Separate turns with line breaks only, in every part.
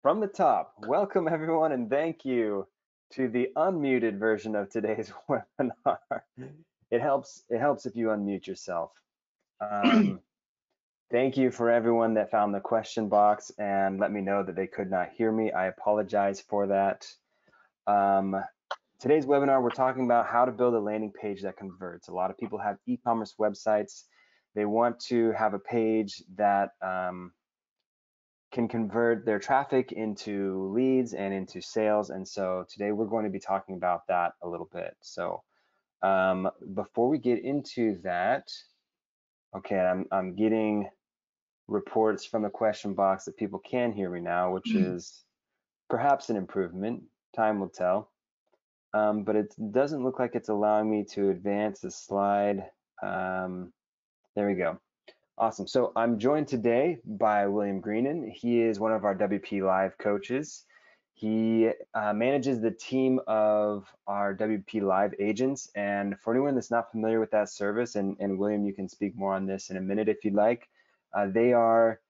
From the top, welcome everyone and thank you to the unmuted version of today's webinar. It helps if you unmute yourself. Thank you for everyone that found the question box and let me know that they could not hear me. I apologize for that. Today's webinar, we're talking about how to build a landing page that converts. A lot of people have e-commerce websites. They want to have a page that can convert their traffic into leads and into sales. And so today we're going to be talking about that a little bit. So before we get into that, okay, I'm getting reports from the question box that people can hear me now, which is perhaps an improvement. Time will tell. But it doesn't look like it's allowing me to advance the slide. There we go. Awesome. So I'm joined today by William Greenan. He is one of our WP Live coaches. He manages the team of our WP Live agents. And for anyone that's not familiar with that service, and William, you can speak more on this in a minute if you'd like, they are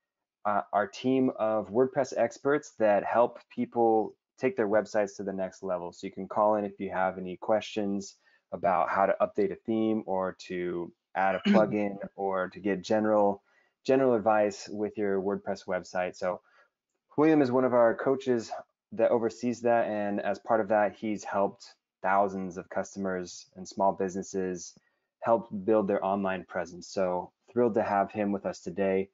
our team of WordPress experts that help people take their websites to the next level. So you can call in if you have any questions about how to update a theme or to add a plugin or to get general advice with your WordPress website. So William is one of our coaches that oversees that, and as part of that, he's helped thousands of customers and small businesses help build their online presence. So thrilled to have him with us today.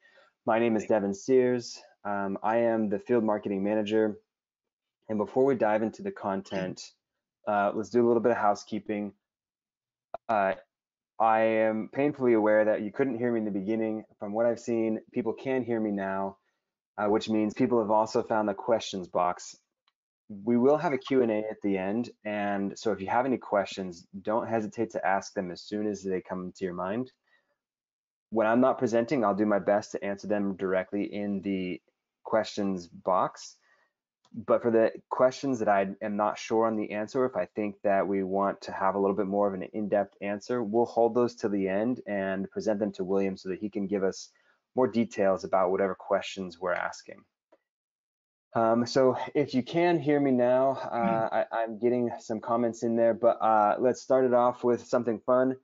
My name is Devin Sears. I am the field marketing manager. And before we dive into the content, let's do a little bit of housekeeping. I am painfully aware that you couldn't hear me in the beginning. From what I've seen, people can hear me now, which means people have also found the questions box. We will have a Q&A at the end, and so if you have any questions, don't hesitate to ask them as soon as they come to your mind. When I'm not presenting, I'll do my best to answer them directly in the questions box. But for the questions that I am not sure on the answer, if I think that we want to have a little bit more of an in-depth answer, we'll hold those to the end and present them to William so that he can give us more details about whatever questions we're asking. So if you can hear me now, I'm getting some comments in there, but let's start it off with something fun.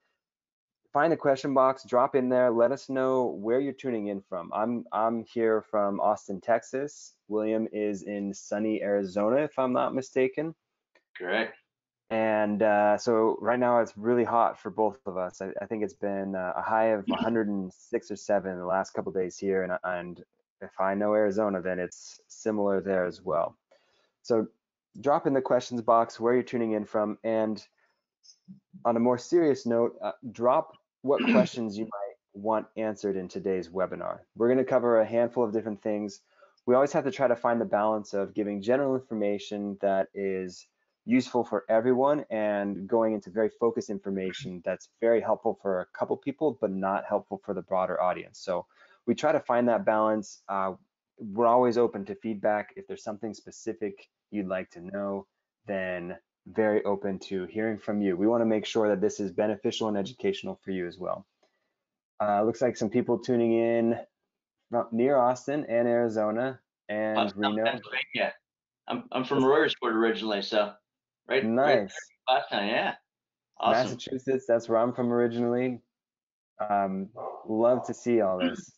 Find the question box, drop in there, let us know where you're tuning in from. I'm here from Austin, Texas. William is in sunny Arizona, if I'm not mistaken.
Correct.
And so right now it's really hot for both of us. I think it's been a high of 106 or 7 in the last couple of days here, and if I know Arizona, then it's similar there as well. So drop in the questions box where you're tuning in from, and on a more serious note, drop what questions you might want answered in today's webinar. We're going to cover a handful of different things. We always have to try to find the balance of giving general information that is useful for everyone and going into very focused information that's very helpful for a couple people, but not helpful for the broader audience. So we try to find that balance. We're always open to feedback. If there's something specific you'd like to know, then very open to hearing from you. We want to make sure that this is beneficial and educational for you as well. Looks like some people tuning in near Austin and Arizona and Reno.
Pennsylvania. I'm from Royersford originally, so right
Nice.
last time, yeah. Awesome.
Massachusetts, that's where I'm from originally. Love to see all this.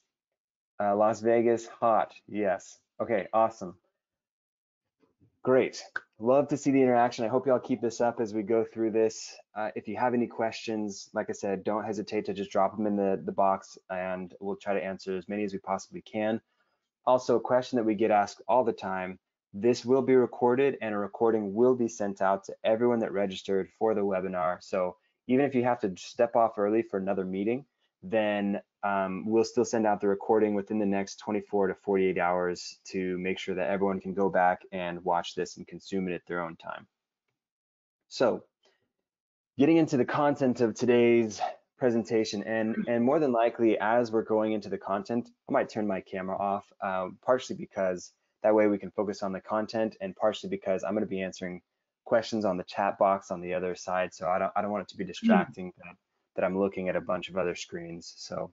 Las Vegas, hot, yes. Okay, awesome. Great. Love to see the interaction. I hope y'all keep this up as we go through this. If you have any questions, like I said, don't hesitate to just drop them in the box and we'll try to answer as many as we possibly can. Also, a question that we get asked all the time, this will be recorded and a recording will be sent out to everyone that registered for the webinar. So even if you have to step off early for another meeting, then we'll still send out the recording within the next 24 to 48 hours to make sure that everyone can go back and watch this and consume it at their own time. So getting into the content of today's presentation, and more than likely as we're going into the content, I might turn my camera off, partially because that way we can focus on the content, and partially because I'm going to be answering questions on the chat box on the other side, so I don't want it to be distracting that I'm looking at a bunch of other screens. So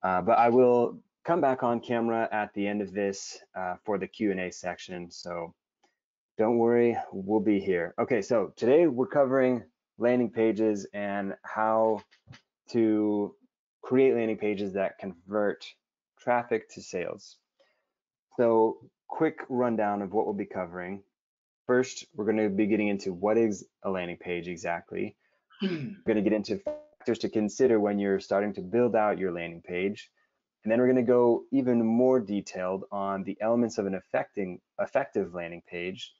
but I will come back on camera at the end of this for the Q&A section. So don't worry, we'll be here. Okay, so today we're covering landing pages and how to create landing pages that convert traffic to sales. So quick rundown of what we'll be covering. First, we're going to be getting into what is a landing page exactly. We're going to get into factors to consider when you're starting to build out your landing page. And then we're going to go even more detailed on the elements of an effective landing page.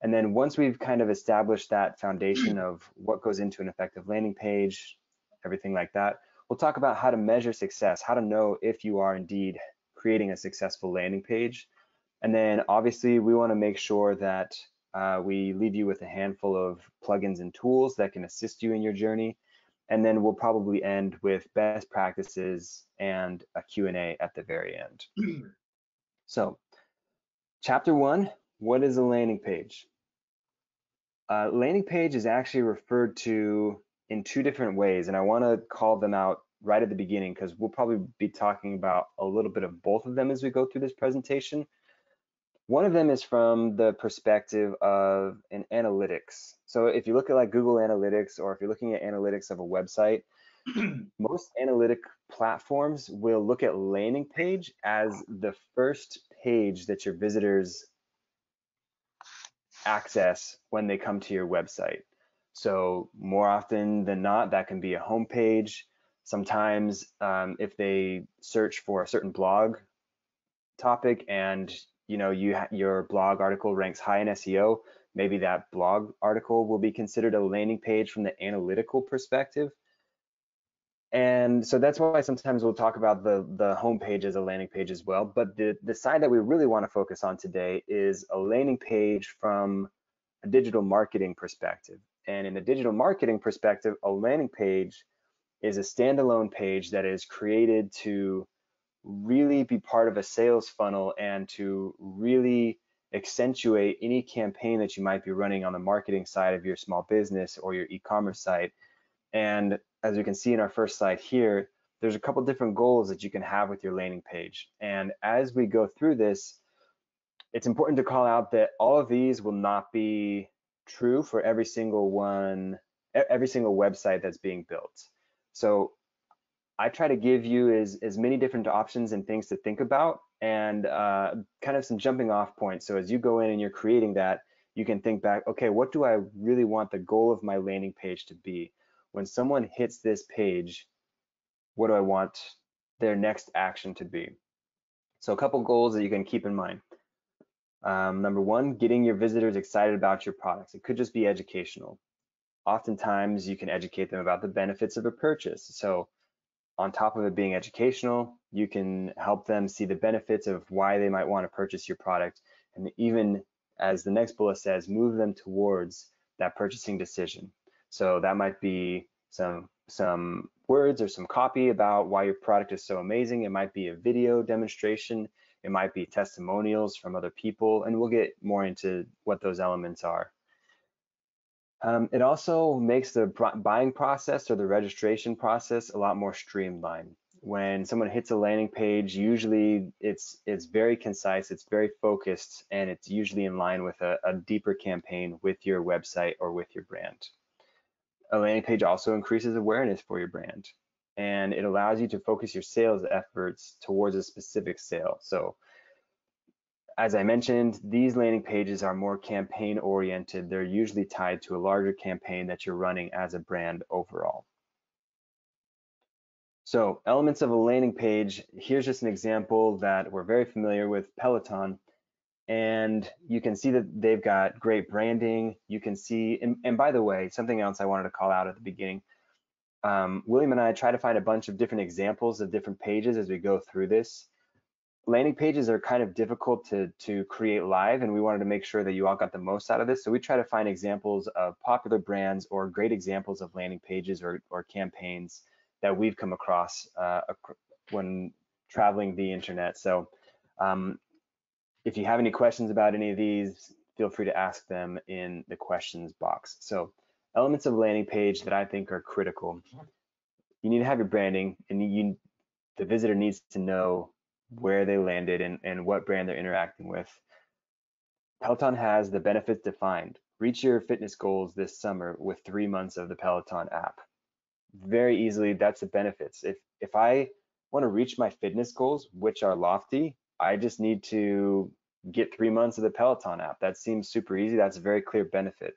And then once we've kind of established that foundation of what goes into an effective landing page, everything like that, we'll talk about how to measure success, how to know if you are indeed creating a successful landing page. And then obviously we want to make sure that we leave you with a handful of plugins and tools that can assist you in your journey. And then we'll probably end with best practices and a Q&A at the very end. So chapter 1, what is a landing page? Landing page is actually referred to in two different ways, and I want to call them out right at the beginning because we'll probably be talking about a little bit of both of them as we go through this presentation. One of them is from the perspective of an analytics. So if you look at like Google Analytics, or if you're looking at analytics of a website, most analytic platforms will look at landing page as the first page that your visitors access when they come to your website. So more often than not, that can be a home page. Sometimes if they search for a certain blog topic and your blog article ranks high in SEO, maybe that blog article will be considered a landing page from the analytical perspective. And so that's why sometimes we'll talk about the home page as a landing page as well. But the side that we really want to focus on today is a landing page from a digital marketing perspective. And in a digital marketing perspective, a landing page is a standalone page that is created to really be part of a sales funnel and to really accentuate any campaign that you might be running on the marketing side of your small business or your e-commerce site. And as we can see in our first slide here, there's a couple different goals that you can have with your landing page. And as we go through this, it's important to call out that all of these will not be true for every single website that's being built. So I try to give you as many different options and things to think about, and kind of some jumping off points. So as you go in and you're creating that, you can think back, okay, what do I really want the goal of my landing page to be? When someone hits this page, what do I want their next action to be? So a couple goals that you can keep in mind. Number one, getting your visitors excited about your products. It could just be educational. Oftentimes you can educate them about the benefits of a purchase. So on top of it being educational, you can help them see the benefits of why they might want to purchase your product. And even as the next bullet says, move them towards that purchasing decision. So that might be some words or some copy about why your product is so amazing. It might be a video demonstration. It might be testimonials from other people, and we'll get more into what those elements are. It also makes the buying process or the registration process a lot more streamlined. When someone hits a landing page, usually it's very concise, it's very focused, and it's usually in line with a deeper campaign with your website or with your brand. A landing page also increases awareness for your brand, and it allows you to focus your sales efforts towards a specific sale. So as I mentioned, these landing pages are more campaign oriented. They're usually tied to a larger campaign that you're running as a brand overall. So elements of a landing page, here's just an example that we're very familiar with, Peloton. And you can see that they've got great branding. You can see, and by the way, something else I wanted to call out at the beginning, William and I try to find a bunch of different examples of different pages as we go through this. Landing pages are kind of difficult to create live, and we wanted to make sure that you all got the most out of this. So we try to find examples of popular brands or great examples of landing pages or campaigns that we've come across when traveling the internet. So if you have any questions about any of these, feel free to ask them in the questions box. So elements of a landing page that I think are critical. You need to have your branding, and the visitor needs to know where they landed, and what brand they're interacting with. Peloton has the benefits defined. Reach your fitness goals this summer with 3 months of the Peloton app. Very easily, that's the benefits. If I want to reach my fitness goals, which are lofty, I just need to get 3 months of the Peloton app. That seems super easy. That's a very clear benefit.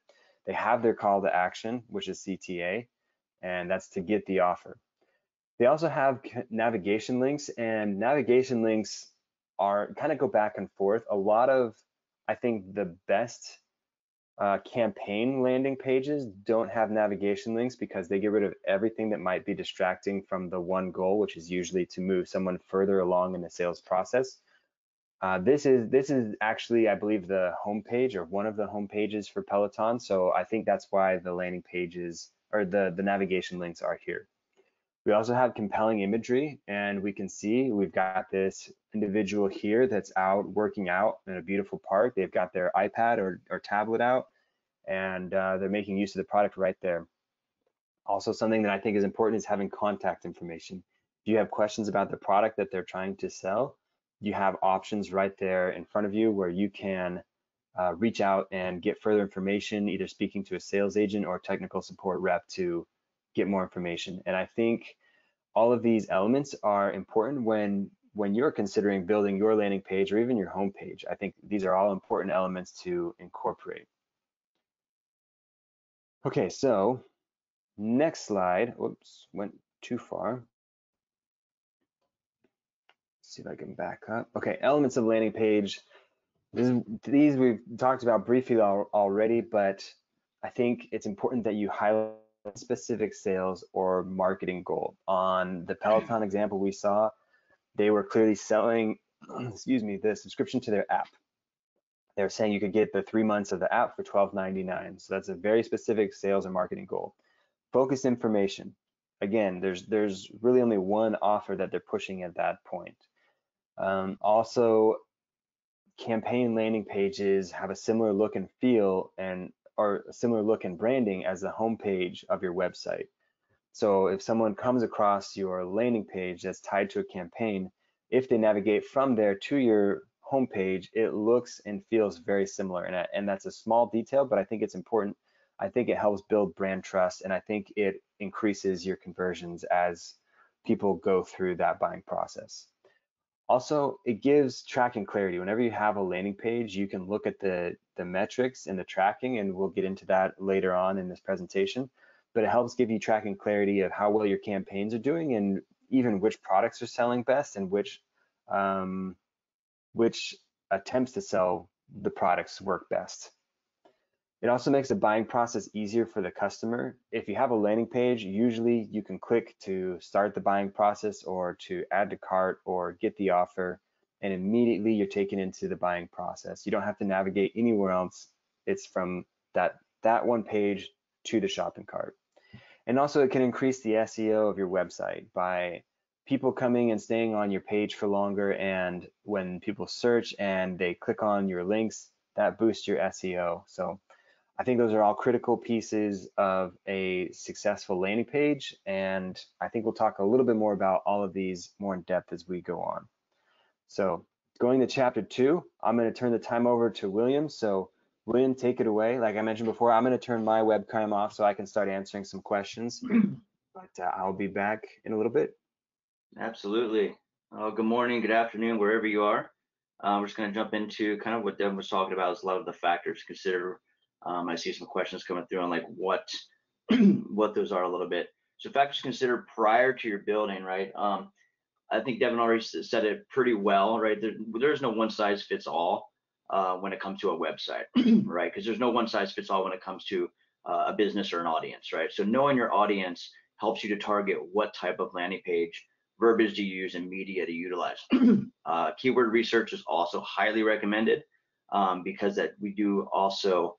They have their call to action, which is CTA, and that's to get the offer. They also have navigation links, and navigation links are kind of go back and forth. A lot of, I think, the best campaign landing pages don't have navigation links because they get rid of everything that might be distracting from the one goal, which is usually to move someone further along in the sales process. This is actually, I believe, the homepage or one of the home pages for Peloton. So I think that's why the landing pages or the navigation links are here. We also have compelling imagery, and we can see we've got this individual here that's out working out in a beautiful park. They've got their iPad or tablet out, and they're making use of the product right there. Also, something that I think is important is having contact information. If you have questions about the product that they're trying to sell, you have options right there in front of you where you can reach out and get further information, either speaking to a sales agent or technical support rep to get more information. And I think all of these elements are important when you're considering building your landing page or even your home page. I think these are all important elements to incorporate. Okay, so next slide. Whoops, went too far. Let's see if I can back up. Okay, elements of landing page. These we've talked about briefly already, but I think it's important that you highlight specific sales or marketing goal. On the Peloton example we saw, they were clearly selling, excuse me, the subscription to their app. They're saying you could get the 3 months of the app for $12.99. So that's a very specific sales and marketing goal. Focused information. Again, there's really only one offer that they're pushing at that point. Also, campaign landing pages have a similar look and feel or a similar look and branding as the homepage of your website. So if someone comes across your landing page that's tied to a campaign, if they navigate from there to your homepage, it looks and feels very similar. And that's a small detail, but I think it's important. I think it helps build brand trust, and I think it increases your conversions as people go through that buying process. Also, it gives tracking clarity. Whenever you have a landing page, you can look at the metrics and the tracking, and we'll get into that later on in this presentation. But it helps give you tracking clarity of how well your campaigns are doing and even which products are selling best and which attempts to sell the products work best. It also makes the buying process easier for the customer. If you have a landing page, usually you can click to start the buying process or to add to cart or get the offer, and immediately you're taken into the buying process. You don't have to navigate anywhere else. It's from that one page to the shopping cart. And also it can increase the SEO of your website by people coming and staying on your page for longer, and when people search and they click on your links, that boosts your SEO. So I think those are all critical pieces of a successful landing page, and I think we'll talk a little bit more about all of these more in depth as we go on. So going to chapter 2, I'm going to turn the time over to William. So William, take it away. Like I mentioned before, I'm going to turn my webcam off so I can start answering some questions, but I'll be back in a little bit.
Absolutely. Good morning, good afternoon, wherever you are. We're just going to jump into kind of what Devin was talking about, is a lot of the factors to consider. I see some questions coming through on like what those are a little bit. So factors to consider prior to your building, right? I think Devin already said it pretty well, right? There's no one size fits all when it comes to a website, right? Because there's no one size fits all when it comes to a business or an audience, right? So knowing your audience helps you to target what type of landing page, verbiage to use, and media to utilize. Keyword research is also highly recommended because that we do also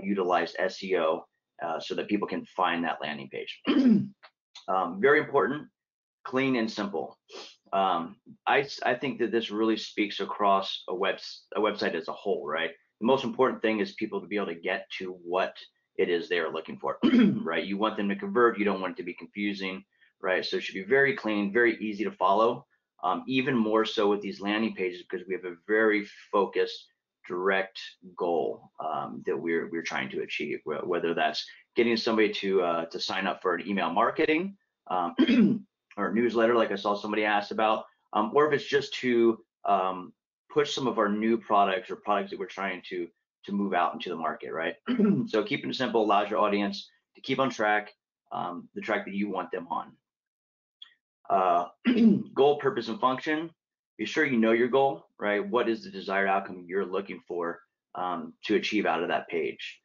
utilize SEO so that people can find that landing page. Very important, clean and simple. I think that this really speaks across a website as a whole, right? The most important thing is people to be able to get to what it is they are looking for, right? You want them to convert, you don't want it to be confusing, right? So it should be very clean, very easy to follow. even more so with these landing pages, because we have a very focused, direct goal that we're trying to achieve, whether that's getting somebody to sign up for an email marketing or newsletter, like I saw somebody asked about, or if it's just to push some of our new products or products that we're trying to move out into the market, right? So keeping it simple allows your audience to keep on track, the track that you want them on. Goal, purpose, and function. Be sure you know your goal, right? What is the desired outcome you're looking for to achieve out of that page?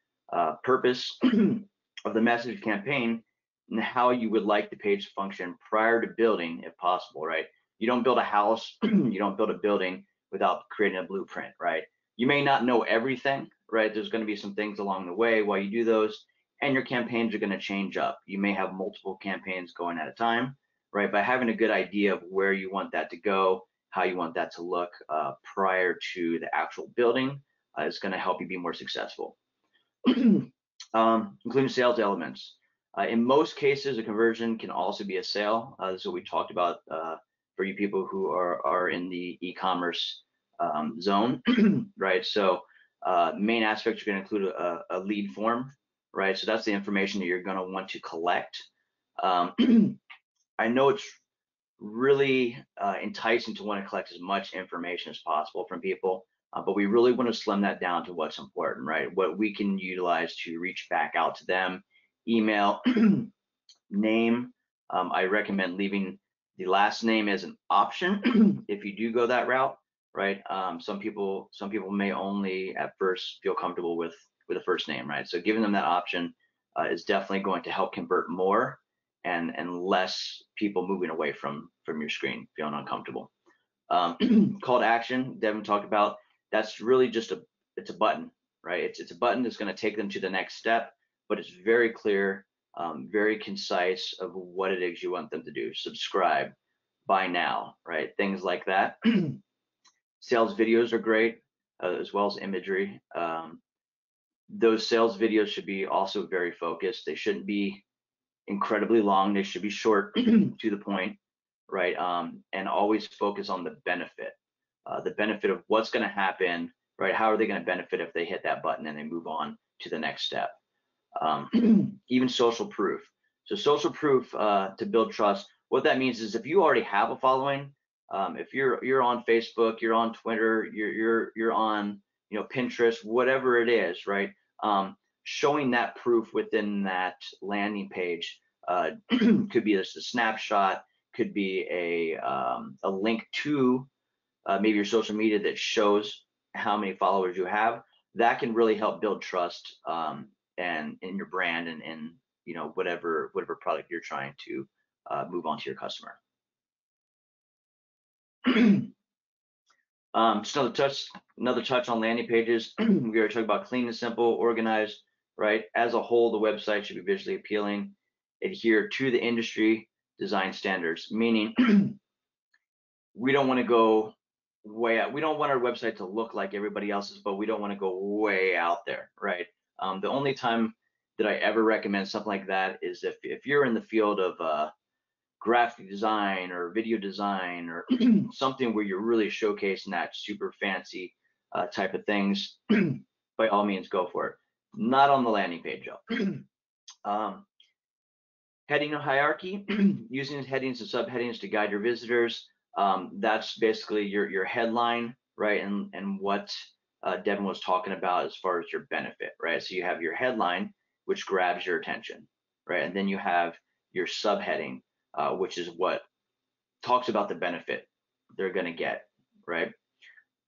Purpose of the message campaign and how you would like the page to function prior to building, if possible, right? You don't build a house, you don't build a building without creating a blueprint, right? You may not know everything, right? There's going to be some things along the way while you do those, and your campaigns are going to change up. You may have multiple campaigns going at a time, right? By having a good idea of where you want that to go, how you want that to look prior to the actual building is going to help you be more successful. Including sales elements. In most cases, a conversion can also be a sale. This is what we talked about for you people who are in the e-commerce zone, right? So main aspects are going to include a lead form, right? So that's the information that you're going to want to collect. I know it's really enticing to want to collect as much information as possible from people, but we really want to slim that down to what's important, right? What we can utilize to reach back out to them. Email, name. I recommend leaving the last name as an option if you do go that route, right? Some people may only at first feel comfortable with a first name, right? So giving them that option is definitely going to help convert more and less people moving away from your screen, feeling uncomfortable. Call to action, Devin talked about. That's really just it's a button, right? It's a button that's going to take them to the next step, but it's very clear, very concise of what it is you want them to do. Subscribe, buy now, right? Things like that. Sales videos are great, as well as imagery. Those sales videos should be also very focused. They shouldn't be incredibly long. They should be short, to the point, right? And always focus on the benefit of what's going to happen, right? How are they going to benefit if they hit that button and they move on to the next step? Even social proof. So social proof to build trust. What that means is if you already have a following, if you're on Facebook, you're on Twitter, you're on Pinterest, whatever it is, right? Showing that proof within that landing page could be just a snapshot, could be a link to maybe your social media that shows how many followers you have. That can really help build trust and in your brand and whatever product you're trying to move on to your customer. Just another touch on landing pages. We already talked about clean and simple, organized, right? As a whole, the website should be visually appealing, adhere to the industry design standards, meaning we don't want to go way out. We don't want our website to look like everybody else's, but we don't want to go way out there, right? The only time that I ever recommend something like that is if you're in the field of graphic design or video design or something where you're really showcasing that super fancy type of things, by all means go for it. Not on the landing page though. Heading hierarchy, using headings and subheadings to guide your visitors. That's basically your headline, right? And what Devin was talking about as far as your benefit, right? So you have your headline, which grabs your attention, right? And then you have your subheading, which is what talks about the benefit they're going to get, right?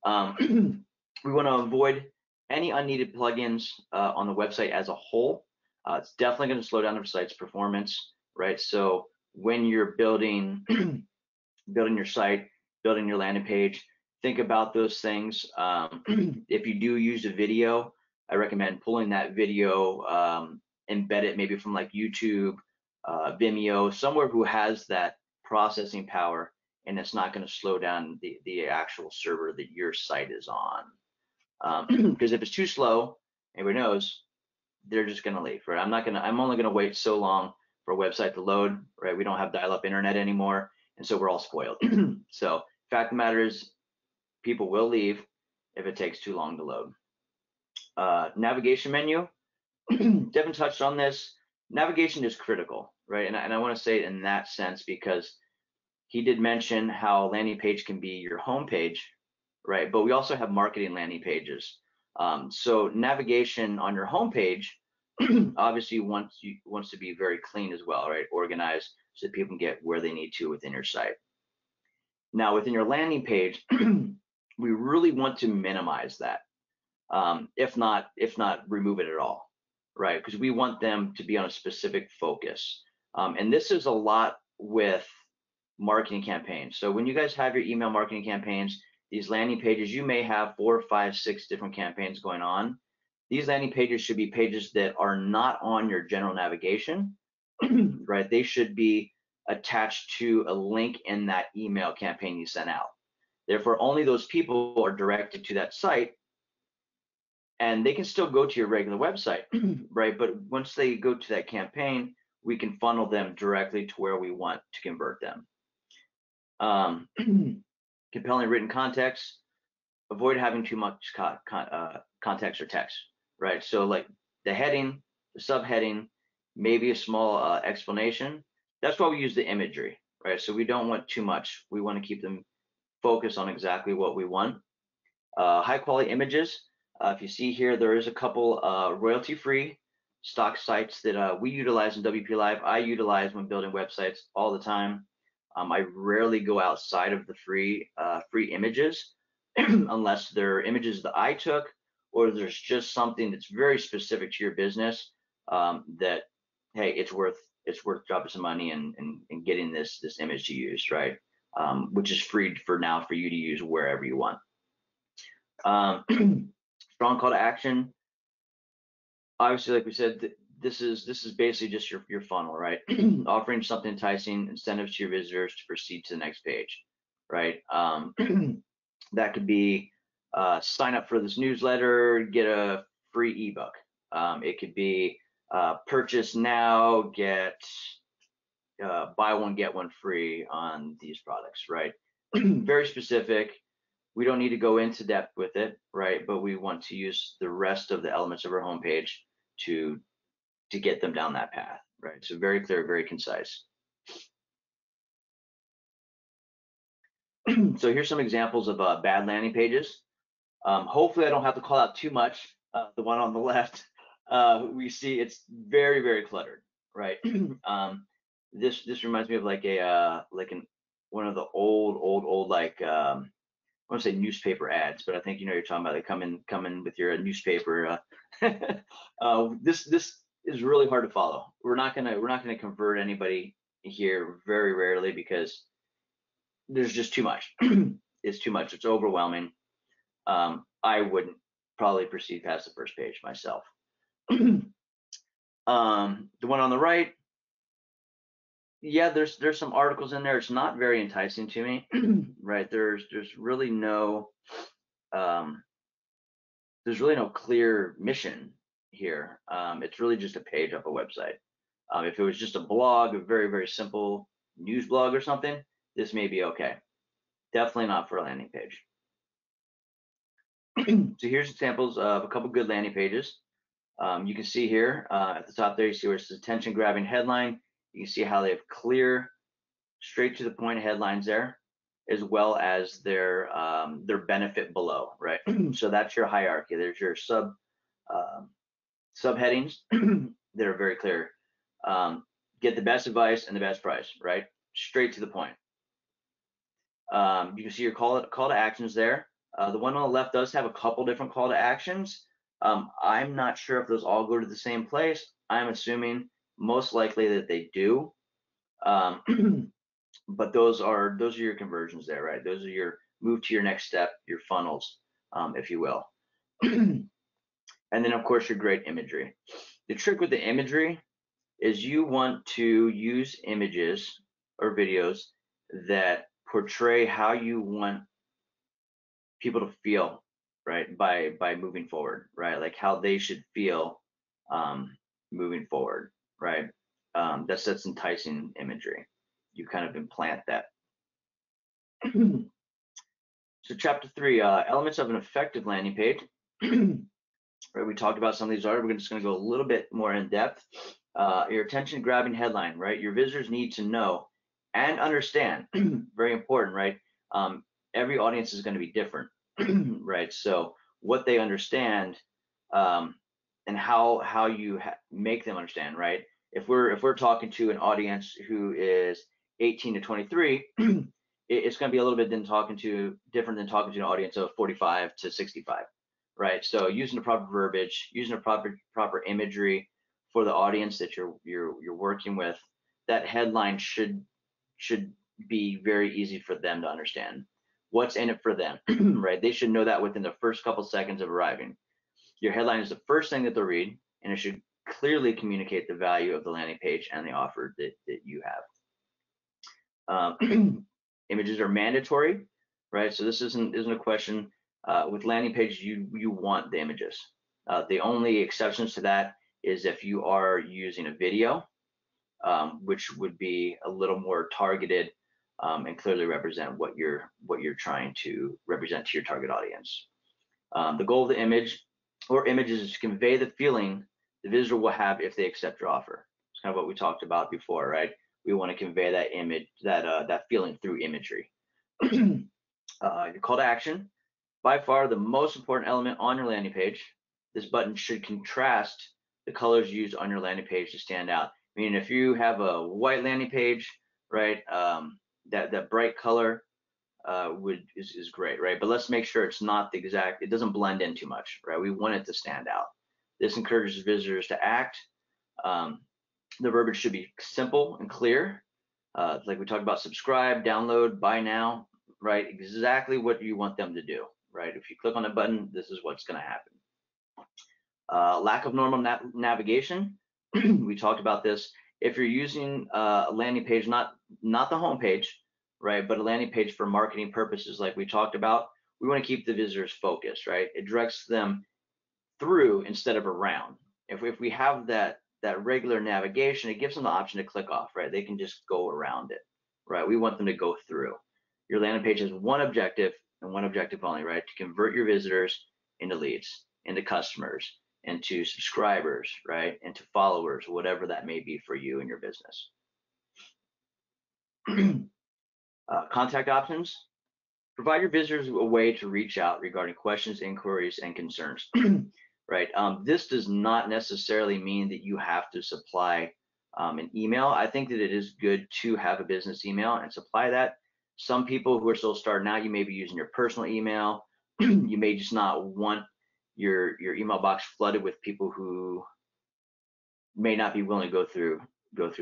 We want to avoid any unneeded plugins on the website as a whole. It's definitely going to slow down the site's performance, right? So when you're building your site, building your landing page, think about those things. If you do use a video, I recommend pulling that video, embed it maybe from like YouTube, Vimeo, somewhere who has that processing power, and it's not going to slow down the actual server that your site is on. Because if it's too slow, everybody knows, they're just going to leave, right? I'm only going to wait so long for a website to load, right? We don't have dial-up internet anymore. And so we're all spoiled. So fact of the matter is, people will leave if it takes too long to load. Navigation menu, Devin touched on this. Navigation is critical, right? And I want to say it in that sense because he did mention how landing page can be your home page, right? But we also have marketing landing pages. So navigation on your home page obviously wants to be very clean as well, right? Organized so that people can get where they need to within your site. Now within your landing page, we really want to minimize that. If not remove it at all, right? Because we want them to be on a specific focus. And this is a lot with marketing campaigns. So when you guys have your email marketing campaigns, these landing pages, you may have 4, 5, 6 different campaigns going on. These landing pages should be pages that are not on your general navigation, right? They should be attached to a link in that email campaign you sent out. Therefore, only those people are directed to that site, and they can still go to your regular website, right? But once they go to that campaign, we can funnel them directly to where we want to convert them. Compelling written context, avoid having too much context or text, right? So like the heading, the subheading, maybe a small explanation. That's why we use the imagery, right? So we don't want too much. We want to keep them focused on exactly what we want. High quality images. If you see here, there is a couple royalty-free stock sites that we utilize in WP Live. I utilize when building websites all the time. I rarely go outside of the free images unless they're images that I took, or there's just something that's very specific to your business that, hey, it's worth dropping some money and getting this image to use, right? Which is free for now for you to use wherever you want. Strong call to action. Obviously, like we said, this is basically just your funnel, right? Offering something enticing, incentives to your visitors to proceed to the next page, right? That could be sign up for this newsletter, get a free ebook. It could be purchase now, get buy one get one free on these products, right? Very specific. We don't need to go into depth with it, right? But we want to use the rest of the elements of our homepage to get them down that path, right? So very clear, very concise. So here's some examples of bad landing pages. Hopefully I don't have to call out too much. The one on the left, we see it's very, very cluttered, right? This reminds me of like one of the old like I want to say newspaper ads, but I think you know what you're talking about. They come in with your newspaper. This is really hard to follow. We're not gonna convert anybody here very rarely because there's just too much. It's too much. It's overwhelming. I wouldn't probably proceed past the first page myself. The one on the right, yeah, there's some articles in there. It's not very enticing to me, right? There's really no clear mission here. It's really just a page of a website. If it was just a blog, a very, very simple news blog or something, this may be okay. Definitely not for a landing page. So here's examples of a couple good landing pages. You can see here at the top there, you see where it says attention grabbing headline. You can see how they have clear, straight to the point headlines there, as well as their benefit below, right? So that's your hierarchy. There's your subheadings that are very clear. Get the best advice and the best price, right? Straight to the point. You can see your call to actions there. The one on the left does have a couple different call to actions. I'm not sure if those all go to the same place. I'm assuming most likely that they do. But those are your conversions there, right? Those are your move to your next step, your funnels, if you will. And then of course your great imagery. The trick with the imagery is you want to use images or videos that portray how you want people to feel, right? By moving forward, right? Like how they should feel moving forward, right? That's enticing imagery. You kind of implant that So chapter 3, elements of an effective landing page. Right, we talked about some of these already. We're just going to go a little bit more in depth. Your attention grabbing headline, right? Your visitors need to know and understand. Very important, right? Every audience is going to be different, right? So what they understand, and how you make them understand, right? If we're talking to an audience who is 18 to 23, it's going to be a little bit different than talking to an audience of 45 to 65. Right, so using the proper verbiage, using the proper imagery for the audience that you're working with, that headline should be very easy for them to understand. What's in it for them, right? They should know that within the first couple seconds of arriving. Your headline is the first thing that they'll read, and it should clearly communicate the value of the landing page and the offer that you have. Images are mandatory, right? So this isn't a question. With landing pages, you want the images. The only exceptions to that is if you are using a video, which would be a little more targeted and clearly represent what you're trying to represent to your target audience. The goal of the image or images is to convey the feeling the visitor will have if they accept your offer. It's kind of what we talked about before, right? We want to convey that image, that feeling through imagery. Your call to action. By far the most important element on your landing page. This button should contrast the colors used on your landing page to stand out. Meaning if you have a white landing page, right, that bright color is great, right? But let's make sure it's not the exact, it doesn't blend in too much, right? We want it to stand out. This encourages visitors to act. The verbiage should be simple and clear. Like we talked about, subscribe, download, buy now, right? Exactly what you want them to do. Right? If you click on a button, this is what's going to happen. Lack of normal navigation. We talked about this. If you're using a landing page, not the home page, right, but a landing page for marketing purposes, like we talked about, we want to keep the visitors focused, right? It directs them through instead of around. If we have that regular navigation, it gives them the option to click off, right? They can just go around it, right? We want them to go through. Your landing page has one objective and one objective only, right? To convert your visitors into leads, into customers, into subscribers, right? Into followers, whatever that may be for you and your business. Contact options. Provide your visitors a way to reach out regarding questions, inquiries, and concerns, right? This does not necessarily mean that you have to supply an email. I think that it is good to have a business email and supply that. Some people who are still starting out, you may be using your personal email. You may just not want your email box flooded with people who may not be willing to go through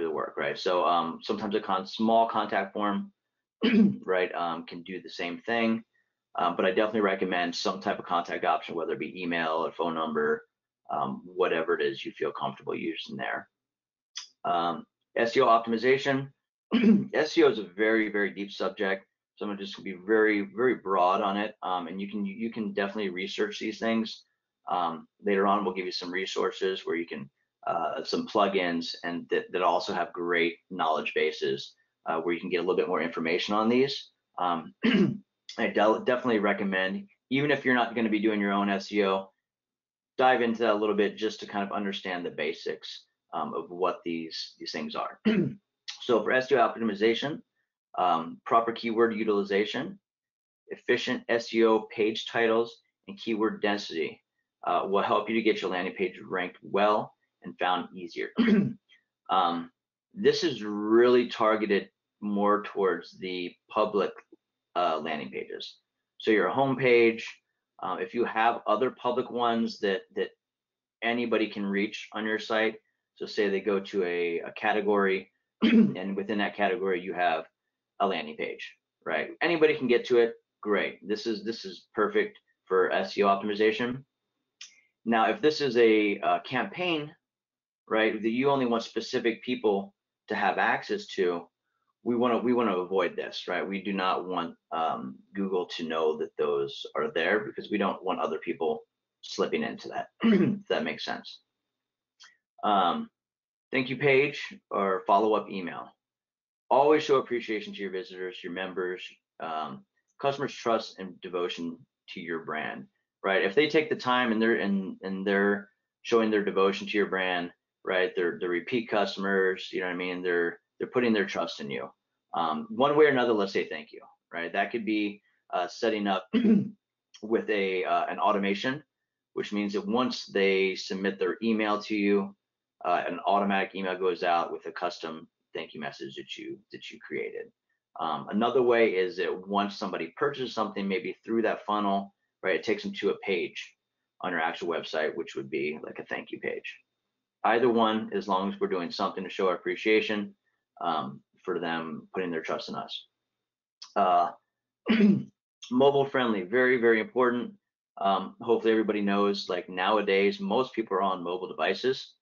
the work, right? So sometimes a small contact form, right, can do the same thing. But I definitely recommend some type of contact option, whether it be email or phone number, whatever it is you feel comfortable using there. SEO optimization. SEO is a very, very deep subject, so I'm just gonna be very, very broad on it. And you can definitely research these things. Later on, we'll give you some resources where you can some plugins and that also have great knowledge bases where you can get a little bit more information on these. I definitely recommend, even if you're not going to be doing your own SEO, dive into that a little bit just to kind of understand the basics of what these things are. So for SEO optimization, proper keyword utilization, efficient SEO page titles, and keyword density will help you to get your landing page ranked well and found easier. This is really targeted more towards the public landing pages. So your home page, if you have other public ones that anybody can reach on your site, so say they go to a category and within that category you have a landing page, right? Anybody can get to it, great. This is perfect for SEO optimization. Now, if this is a campaign, right, that you only want specific people to have access to, we want to avoid this, right? We do not want Google to know that those are there because we don't want other people slipping into that. If that makes sense. Thank you page or follow-up email. Always show appreciation to your visitors, your members, Customers' trust and devotion to your brand, right? If they take the time and they're showing their devotion to your brand, right? They're repeat customers, you know what I mean? They're putting their trust in you. One way or another, let's say thank you, right? That could be setting up with an automation, which means that once they submit their email to you, an automatic email goes out with a custom thank you message that you created. Another way is that once somebody purchases something, maybe through that funnel, right, it takes them to a page on your actual website, which would be like a thank you page. Either one, as long as we're doing something to show our appreciation for them putting their trust in us. Mobile friendly, very, very important. Hopefully everybody knows, like nowadays, most people are on mobile devices,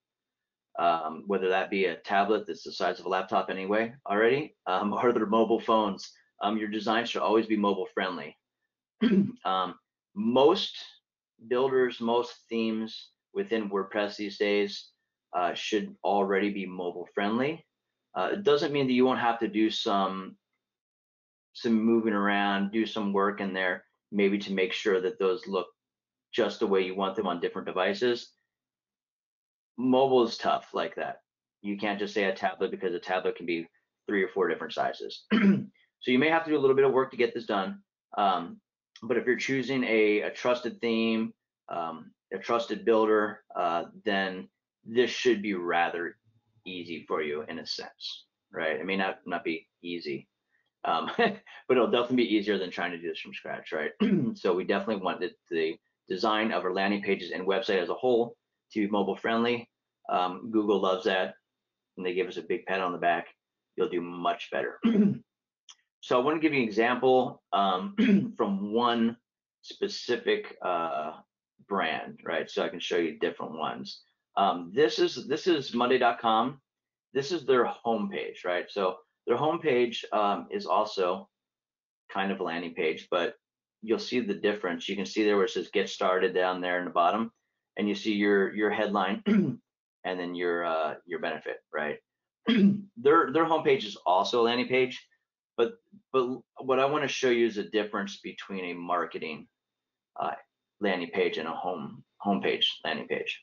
whether that be a tablet that's the size of a laptop anyway already, or their mobile phones. Your design should always be mobile friendly. Most builders, most themes within WordPress these days should already be mobile friendly. It doesn't mean that you won't have to do some moving around, do some work in there, maybe to make sure that those look just the way you want them on different devices. Mobile is tough like that. You can't just say a tablet, because a tablet can be 3 or 4 different sizes. So you may have to do a little bit of work to get this done. But if you're choosing a trusted theme, a trusted builder, then this should be rather easy for you in a sense, right? It may not be easy, but it'll definitely be easier than trying to do this from scratch, right? So we definitely want the design of our landing pages and website as a whole to be mobile friendly. Google loves that, and they give us a big pat on the back. You'll do much better. So I want to give you an example from one specific brand, right? So I can show you different ones. This is Monday.com. This is their homepage, right? So their homepage is also kind of a landing page, but you'll see the difference. You can see there where it says "Get Started" down there in the bottom, and you see your headline and then your benefit, right? Their homepage is also a landing page, but what I want to show you is a difference between a marketing landing page and a homepage landing page.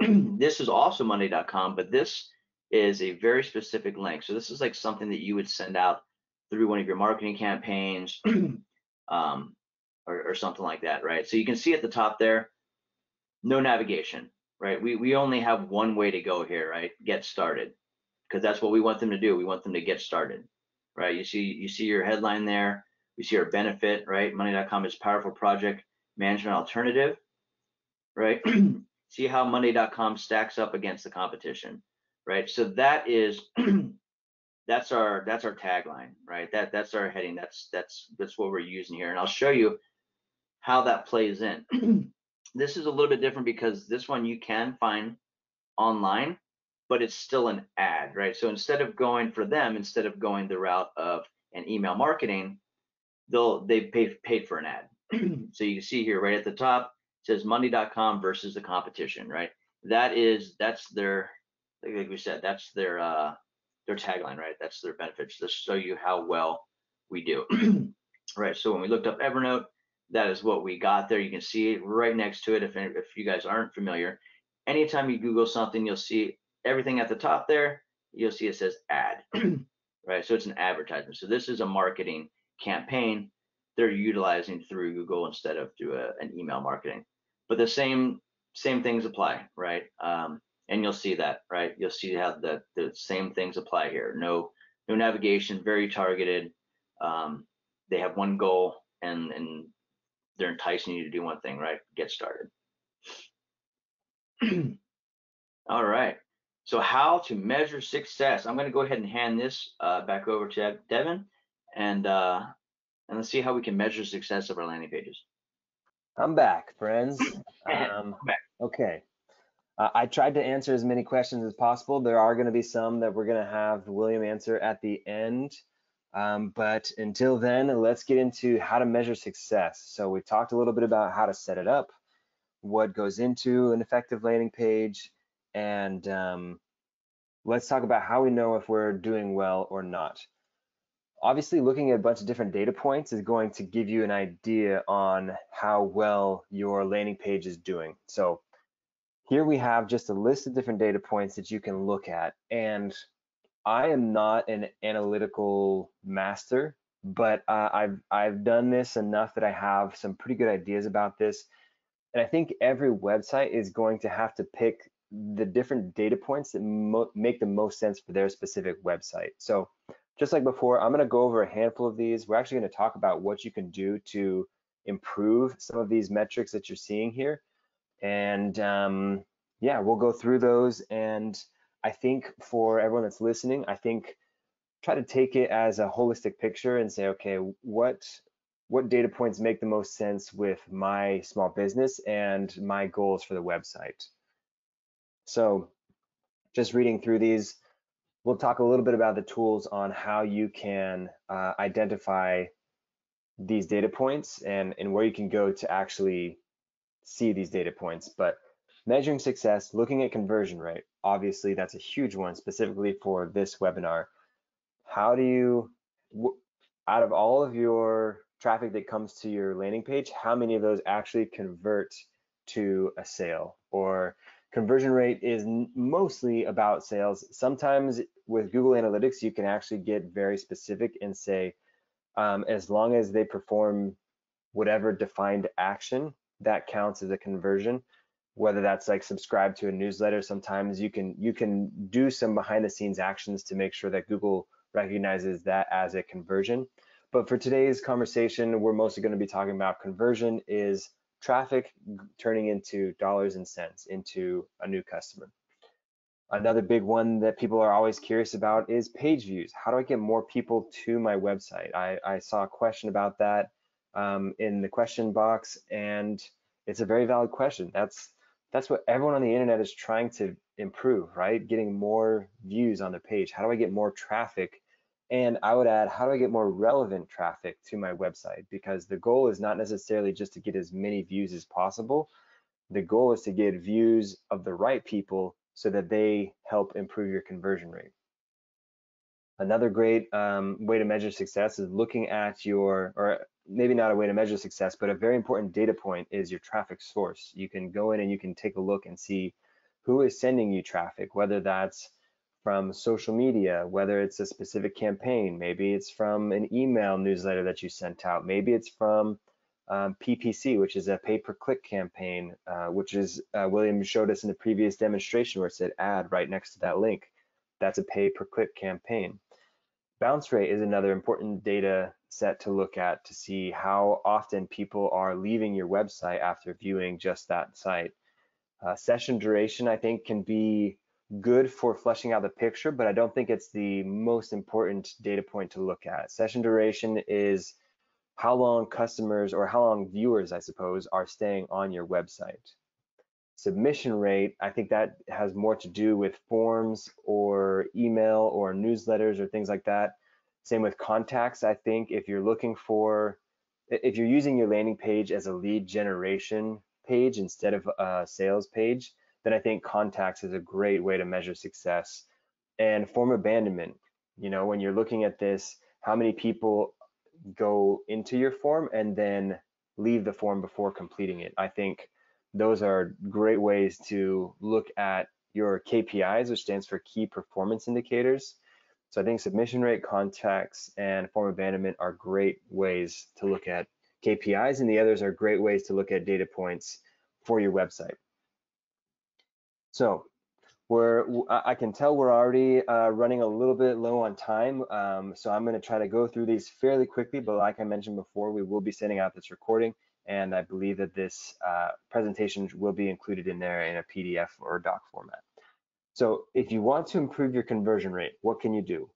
This is also Monday.com, but this is a very specific link. So this is like something that you would send out through one of your marketing campaigns, or something like that, right? So you can see at the top there, no navigation, right? We only have one way to go here, right? Get started, because that's what we want them to do. We want them to get started, right? You see your headline there. We see our benefit, right? Monday.com is powerful project management alternative, right? See how Monday.com stacks up against the competition, right? So that is that's our tagline, right? That's our heading. That's what we're using here, and I'll show you how that plays in. This is a little bit different because this one you can find online, but it's still an ad, right? So instead of going the route of an email marketing, they paid for an ad. So you can see here right at the top, it says Monday.com versus the competition, right? That's their, like we said, that's their tagline, right? That's their benefits, to show you how well we do. Right, so when we looked up Evernote, that is what we got there. You can see it right next to it. If you guys aren't familiar, anytime you Google something, you'll see everything at the top there. You'll see it says ad, right? So it's an advertisement. So this is a marketing campaign they're utilizing through Google instead of through an email marketing. But the same things apply, right? And you'll see that, right? You'll see how the same things apply here. No navigation, very targeted. They have one goal, and they're enticing you to do one thing, right? Get started. All right. So how to measure success? I'm going to go ahead and hand this back over to Devin, and let's see how we can measure success of our landing pages.
I'm back, friends. Okay. I tried to answer as many questions as possible. There are going to be some that we're going to have William answer at the end. But until then, let's get into how to measure success. So we talked a little bit about how to set it up, what goes into an effective landing page, and let's talk about how we know if we're doing well or not. Obviously, looking at a bunch of different data points is going to give you an idea on how well your landing page is doing. So here we have just a list of different data points that you can look at. And I am not an analytical master, but I've done this enough that I have some pretty good ideas about this. And I think every website is going to have to pick the different data points that make the most sense for their specific website. So just like before, I'm going to go over a handful of these. We're actually going to talk about what you can do to improve some of these metrics that you're seeing here. And yeah, we'll go through those. And I think for everyone that's listening, I think try to take it as a holistic picture and say, okay, what data points make the most sense with my small business and my goals for the website. So just reading through these, we'll talk a little bit about the tools on how you can identify these data points and where you can go to actually see these data points. But measuring success, looking at conversion rate, obviously that's a huge one specifically for this webinar. How do you, out of all of your traffic that comes to your landing page, how many of those actually convert to a sale? Or conversion rate is mostly about sales. Sometimes with Google Analytics, you can actually get very specific and say, as long as they perform whatever defined action, that counts as a conversion. Whether that's like subscribe to a newsletter, sometimes you can do some behind the scenes actions to make sure that Google recognizes that as a conversion. But for today's conversation, we're mostly going to be talking about conversion is traffic turning into dollars and cents into a new customer. Another big one that people are always curious about is page views. How do I get more people to my website? I saw a question about that in the question box, and it's a very valid question. That's what everyone on the internet is trying to improve, right? Getting more views on their page. How do I get more traffic? And I would add, how do I get more relevant traffic to my website? Because the goal is not necessarily just to get as many views as possible. The goal is to get views of the right people so that they help improve your conversion rate. Another great way to measure success is looking at your, or maybe not a way to measure success, but a very important data point is your traffic source. You can go in and you can take a look and see who is sending you traffic, whether that's from social media, whether it's a specific campaign, maybe it's from an email newsletter that you sent out, maybe it's from PPC, which is a pay-per-click campaign, which is William showed us in the previous demonstration where it said ad right next to that link. That's a pay-per-click campaign. Bounce rate is another important data set to look at to see how often people are leaving your website after viewing just that site. Session duration, I think, can be good for fleshing out the picture, but I don't think it's the most important data point to look at. Session duration is how long customers, or how long viewers, I suppose, are staying on your website. Submission rate, I think that has more to do with forms or email or newsletters or things like that. Same with contacts. I think if you're using your landing page as a lead generation page instead of a sales page, then I think contacts is a great way to measure success. And form abandonment, when you're looking at this, how many people go into your form and then leave the form before completing it. I think those are great ways to look at your KPIs, which stands for key performance indicators. So I think submission rate, contacts, and form abandonment are great ways to look at KPIs, and the others are great ways to look at data points for your website. So I can tell we're already running a little bit low on time, so I'm going to try to go through these fairly quickly, but like I mentioned before, we will be sending out this recording, and I believe that this presentation will be included in there in a PDF or doc format. So if you want to improve your conversion rate, what can you do?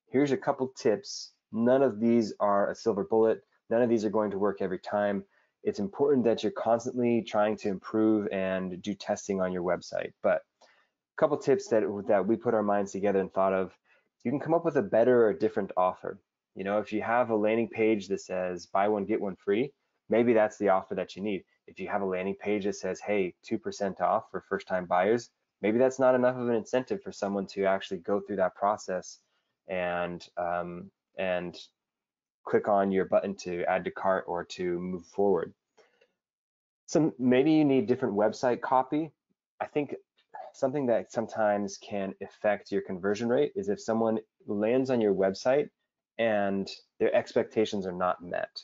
Here's a couple tips. None of these are a silver bullet. None of these are going to work every time. It's important that you're constantly trying to improve and do testing on your website, but couple tips that we put our minds together and thought of. You can come up with a better or different offer. If you have a landing page that says buy one get one free, maybe that's the offer that you need. If you have a landing page that says, hey, 2% off for first time buyers, maybe that's not enough of an incentive for someone to actually go through that process and click on your button to add to cart or to move forward. Maybe you need different website copy. I think something that sometimes can affect your conversion rate is if someone lands on your website and their expectations are not met.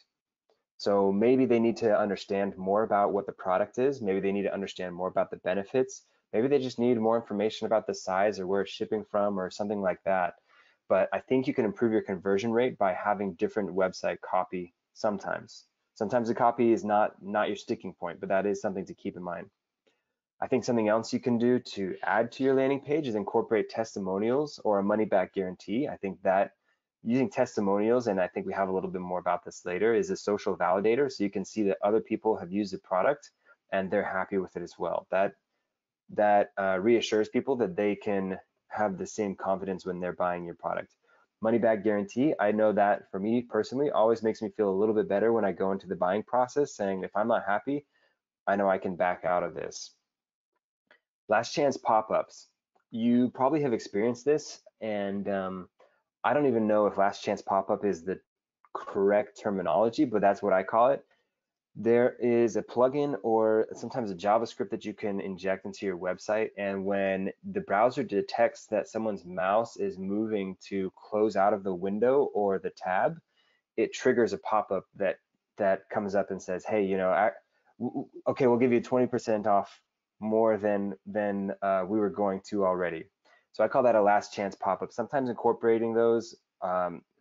So maybe they need to understand more about what the product is. Maybe they need to understand more about the benefits. Maybe they just need more information about the size or where it's shipping from or something like that. But I think you can improve your conversion rate by having different website copy sometimes. Sometimes the copy is not your sticking point, but that is something to keep in mind. I think something else you can do to add to your landing page is incorporate testimonials or a money back guarantee. I think that using testimonials, and I think we have a little bit more about this later, is a social validator. So you can see that other people have used the product and they're happy with it as well. That reassures people that they can have the same confidence when they're buying your product. Money back guarantee, I know that for me personally, always makes me feel a little bit better when I go into the buying process saying, if I'm not happy, I know I can back out of this. Last chance pop-ups. You probably have experienced this, and I don't even know if last chance pop-up is the correct terminology, but that's what I call it. There is a plugin or sometimes a JavaScript that you can inject into your website, and when the browser detects that someone's mouse is moving to close out of the window or the tab, it triggers a pop-up that comes up and says, hey, okay, we'll give you 20% off more than we were going to already. So I call that a last chance pop-up. Sometimes incorporating those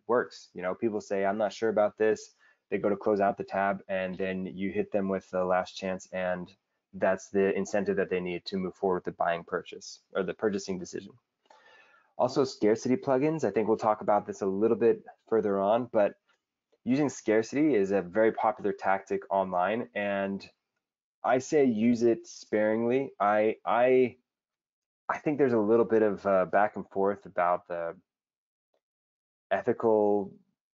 works. People say, I'm not sure about this. They go to close out the tab, and then you hit them with the last chance, and that's the incentive that they need to move forward with the buying purchase or the purchasing decision. Also, scarcity plugins. I think we'll talk about this a little bit further on, but using scarcity is a very popular tactic online, and I say use it sparingly. I think there's a little bit of back and forth about the ethical,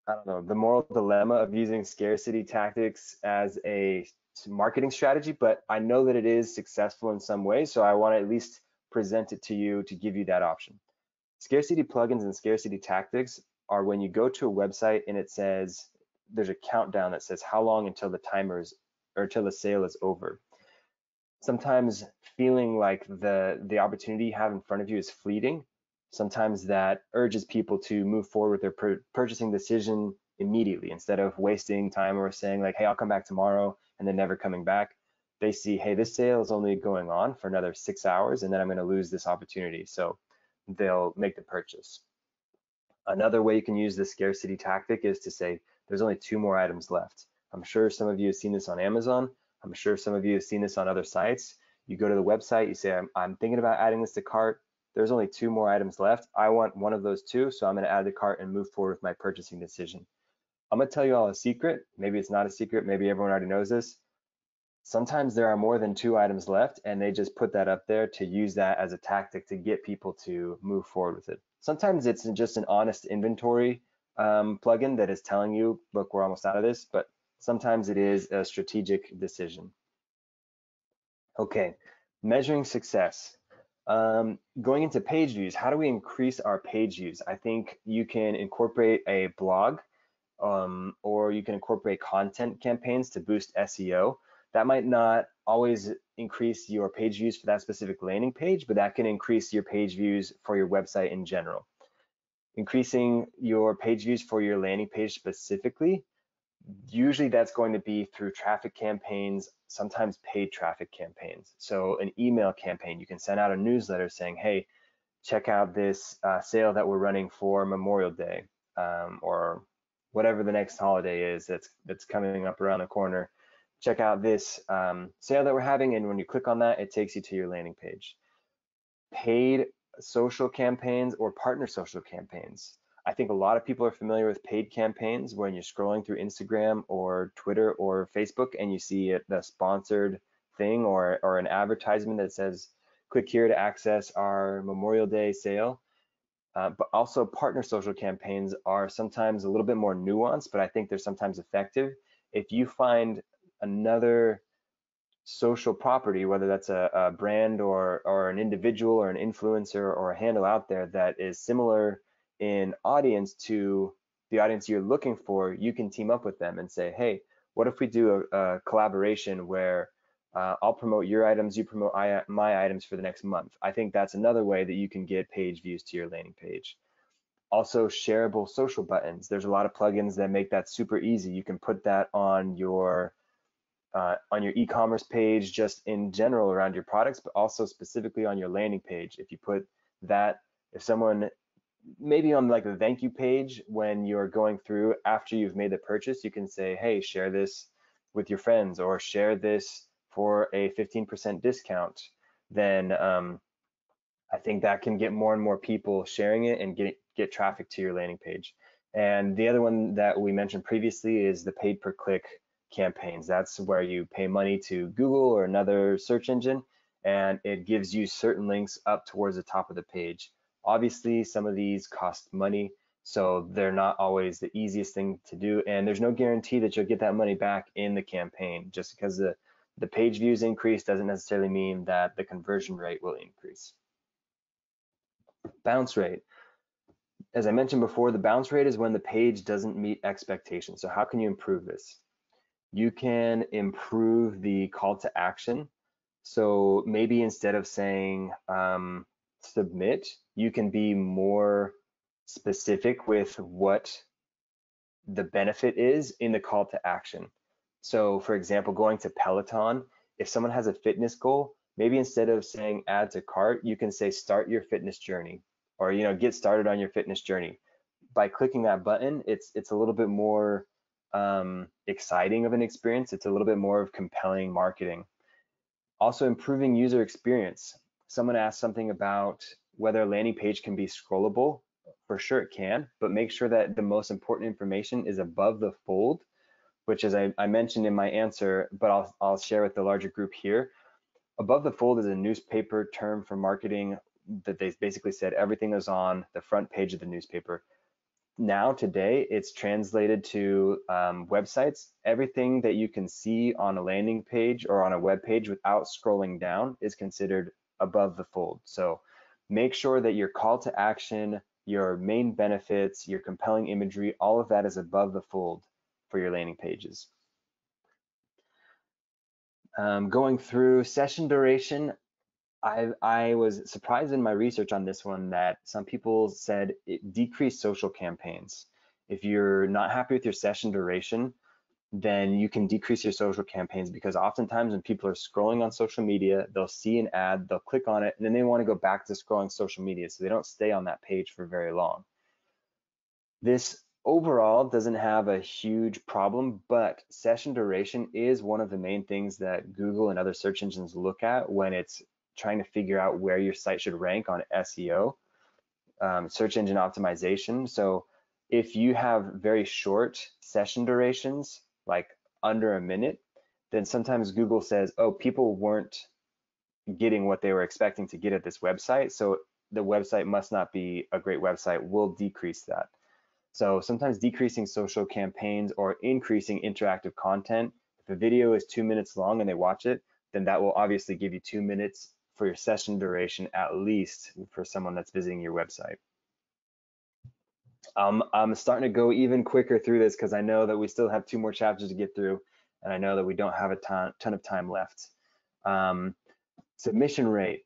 I don't know, the moral dilemma of using scarcity tactics as a marketing strategy, but I know that it is successful in some ways, so I want to at least present it to you to give you that option. Scarcity plugins and scarcity tactics are when you go to a website and it says, there's a countdown that says how long until the timer is, or until the sale is over. Sometimes feeling like the opportunity you have in front of you is fleeting. Sometimes that urges people to move forward with their purchasing decision immediately instead of wasting time or saying like, hey, I'll come back tomorrow and then never coming back. They see, hey, this sale is only going on for another 6 hours and then I'm going to lose this opportunity. So they'll make the purchase. Another way you can use this scarcity tactic is to say, there's only 2 more items left. I'm sure some of you have seen this on Amazon. I'm sure some of you have seen this on other sites. You go to the website, you say, I'm thinking about adding this to cart. There's only 2 more items left. I want one of those 2, so I'm going to add the cart and move forward with my purchasing decision. I'm going to tell you all a secret. Maybe it's not a secret. Maybe everyone already knows this. Sometimes there are more than 2 items left, and they just put that up there to use that as a tactic to get people to move forward with it. Sometimes it's just an honest inventory plugin that is telling you, look, we're almost out of this, but sometimes it is a strategic decision. Okay, measuring success. Going into page views, how do we increase our page views? I think you can incorporate a blog or you can incorporate content campaigns to boost SEO. That might not always increase your page views for that specific landing page, but that can increase your page views for your website in general. Increasing your page views for your landing page specifically, usually that's going to be through traffic campaigns, sometimes paid traffic campaigns. So an email campaign, you can send out a newsletter saying, hey, check out this sale that we're running for Memorial Day or whatever the next holiday is that's coming up around the corner. Check out this sale that we're having, and when you click on that, it takes you to your landing page. Paid social campaigns or partner social campaigns. I think a lot of people are familiar with paid campaigns when you're scrolling through Instagram or Twitter or Facebook and you see the sponsored thing or an advertisement that says, click here to access our Memorial Day sale. But also partner social campaigns are sometimes a little bit more nuanced, but I think they're sometimes effective. If you find another social property, whether that's a brand or an individual or an influencer or a handle out there that is similar in audience to the audience you're looking for, you can team up with them and say, hey, what if we do a collaboration where I'll promote your items, you promote my items for the next month. I think that's another way that you can get page views to your landing page. Also, shareable social buttons. There's a lot of plugins that make that super easy. You can put that on your e-commerce page, just in general around your products, but also specifically on your landing page. If you put that, if someone, maybe on like the thank you page, when you're going through after you've made the purchase, you can say, hey, share this with your friends, or share this for a 15% discount. Then I think that can get more and more people sharing it and get traffic to your landing page. And the other one that we mentioned previously is the paid per click campaigns. That's where you pay money to Google or another search engine, and it gives you certain links up towards the top of the page. Obviously, some of these cost money, so they're not always the easiest thing to do, and there's no guarantee that you'll get that money back in the campaign. Just because the page views increase doesn't necessarily mean that the conversion rate will increase. Bounce rate. As I mentioned before, the bounce rate is when the page doesn't meet expectations. So how can you improve this? You can improve the call to action. So maybe instead of saying submit, you can be more specific with what the benefit is in the call to action. So for example, going to Peloton, if someone has a fitness goal, maybe instead of saying add to cart, you can say start your fitness journey, or get started on your fitness journey. By clicking that button, it's a little bit more exciting of an experience. It's a little bit more of compelling marketing. Also, improving user experience. Someone asked something about whether a landing page can be scrollable. For sure it can, but make sure that the most important information is above the fold, which, as I mentioned in my answer, but I'll share with the larger group here. Above the fold is a newspaper term for marketing that they basically said everything is on the front page of the newspaper. Now, today, it's translated to websites. Everything that you can see on a landing page or on a web page without scrolling down is considered above the fold. So make sure that your call to action, your main benefits, your compelling imagery, all of that is above the fold for your landing pages. Going through session duration, I was surprised in my research on this one that some people said it decreased social campaigns. If you're not happy with your session duration, then you can decrease your social campaigns, because oftentimes when people are scrolling on social media, they'll see an ad, they'll click on it, and then they want to go back to scrolling social media, so they don't stay on that page for very long. This overall doesn't have a huge problem, but session duration is one of the main things that Google and other search engines look at when it's trying to figure out where your site should rank on SEO, search engine optimization. So if you have very short session durations, like under a minute, then sometimes Google says, oh, people weren't getting what they were expecting to get at this website, so the website must not be a great website. We'll decrease that. So sometimes decreasing social campaigns or increasing interactive content. If a video is 2 minutes long and they watch it, then that will obviously give you 2 minutes for your session duration, at least for someone that's visiting your website. I'm starting to go even quicker through this because I know that we still have 2 more chapters to get through, and I know that we don't have a ton of time left. Submission rate.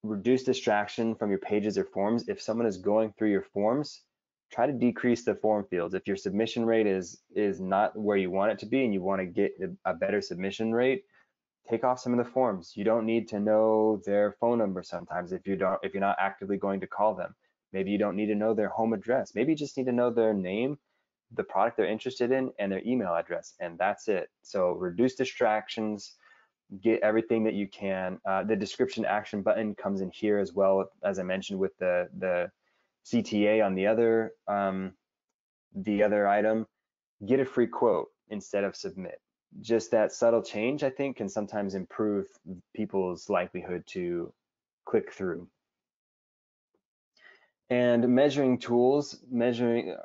Reduce distraction from your pages or forms. If someone is going through your forms, try to decrease the form fields. If your submission rate is not where you want it to be and you want to get a better submission rate, take off some of the forms. You don't need to know their phone number sometimes if you're not actively going to call them. Maybe you don't need to know their home address. Maybe you just need to know their name, the product they're interested in, and their email address, and that's it. So reduce distractions, get everything that you can. The description action button comes in here as well, as I mentioned with the CTA on the other item. Get a free quote instead of submit. Just that subtle change, I think, can sometimes improve people's likelihood to click through. And measuring tools, when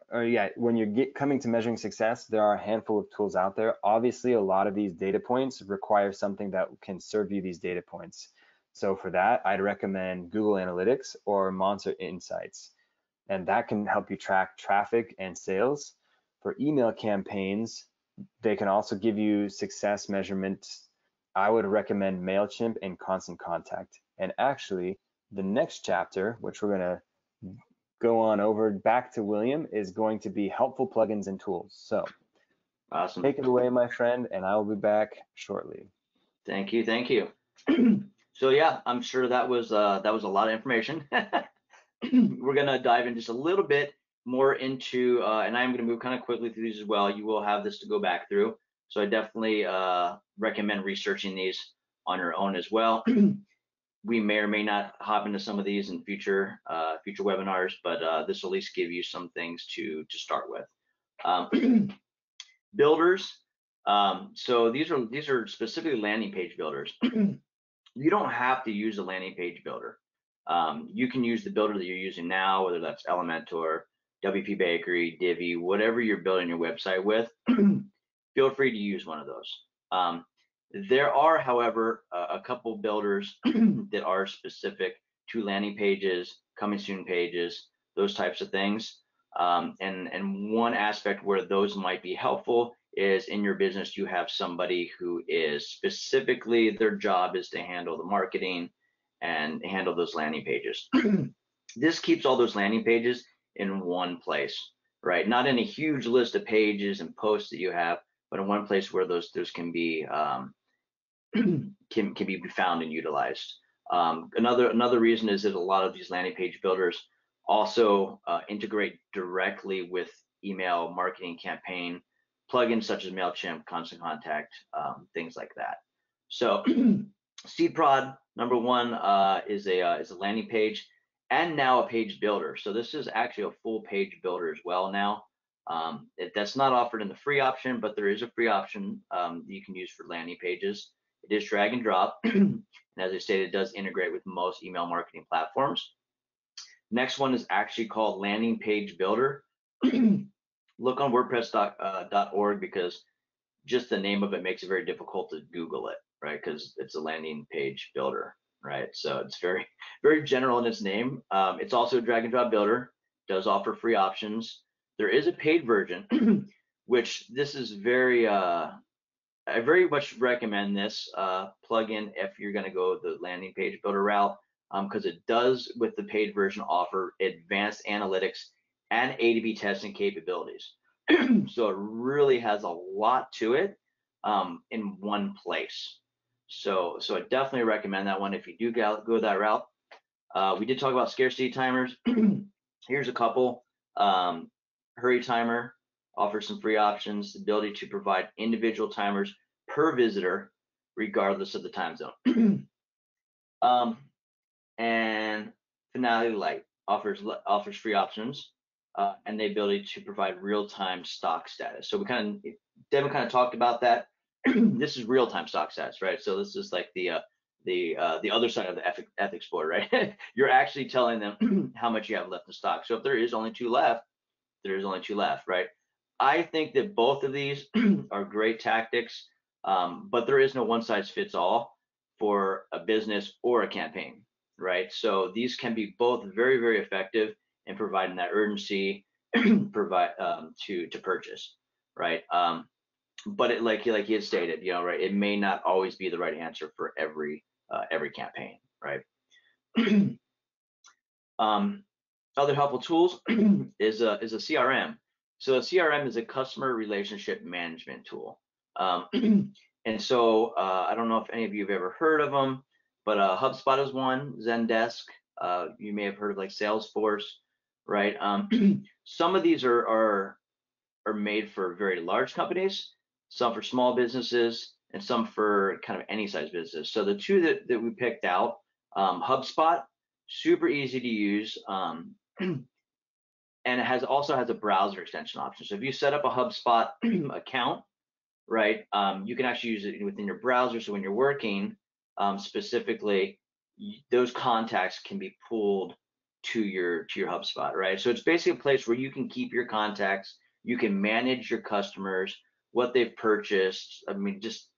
you're coming to measuring success, there are a handful of tools out there. Obviously, a lot of these data points require something that can serve you these data points. So for that, I'd recommend Google Analytics or Monster Insights. and that can help you track traffic and sales. For email campaigns, they can also give you success measurements. I would recommend MailChimp and Constant Contact. And actually, the next chapter, which we're going to go on over back to William, is going to be helpful plugins and tools. So
Awesome.
take it away, my friend, and I will be back shortly.
Thank you. Thank you. So yeah, I'm sure that was a lot of information. We're gonna dive in just a little bit more into, and I am gonna move kind of quickly through these as well. You will have this to go back through. So I definitely recommend researching these on your own as well. We may or may not hop into some of these in future webinars, but this will at least give you some things to start with. Builders. So these are specifically landing page builders. You don't have to use a landing page builder. You can use the builder that you're using now, whether that's Elementor, WP Bakery, Divi, whatever you're building your website with. Feel free to use one of those. There are, however, a couple builders that are specific to landing pages, coming soon pages, those types of things. And one aspect where those might be helpful is in your business, you have somebody who is specifically, their job is to handle the marketing and handle those landing pages. This keeps all those landing pages in one place, right? Not in a huge list of pages and posts that you have, but in one place where those can be can be found and utilized. Another reason is that a lot of these landing page builders also integrate directly with email marketing campaign plugins such as MailChimp, Constant Contact, things like that. So SeedProd, number one, is a landing page and now a page builder. So this is actually a full page builder as well now. That's not offered in the free option, but there is a free option that you can use for landing pages. It is drag and drop. And as I stated, it does integrate with most email marketing platforms. Next one is actually called Landing Page Builder. Look on WordPress.org because just the name of it makes it very difficult to Google it, right? Because it's a landing page builder, right? So it's very, very general in its name. It's also a drag and drop builder, does offer free options. There is a paid version, which this is very, I very much recommend this plugin if you're going to go the landing page builder route, because it does, with the paid version, offer advanced analytics and A/B testing capabilities. So it really has a lot to it in one place. So I definitely recommend that one if you do go that route. We did talk about scarcity timers. Here's a couple. Hurry Timer offers some free options, the ability to provide individual timers per visitor, regardless of the time zone. And Finale Lite offers free options and the ability to provide real-time stock status. So Devin kind of talked about that. This is real-time stock status, right? So this is like the other side of the ethics board, right? You're actually telling them how much you have left in stock. So if there is only 2 left, there is only 2 left, right? I think that both of these are great tactics, but there is no one size fits all for a business or a campaign, right? So these can be both very, very effective in providing that urgency to purchase, right? But it, like he had stated, right, it may not always be the right answer for every campaign, right? Other helpful tools is a CRM. So a CRM is a customer relationship management tool. And so I don't know if any of you have ever heard of them, but HubSpot is one, Zendesk. You may have heard of like Salesforce, right? Some of these are made for very large companies, some for small businesses, and some for kind of any size business. So the two that we picked out, HubSpot, super easy to use, and it also has a browser extension option. So if you set up a HubSpot account, right, you can actually use it within your browser. So when you're working, specifically, those contacts can be pulled to your HubSpot, right? So it's basically a place where you can keep your contacts, you can manage your customers, what they've purchased. I mean, just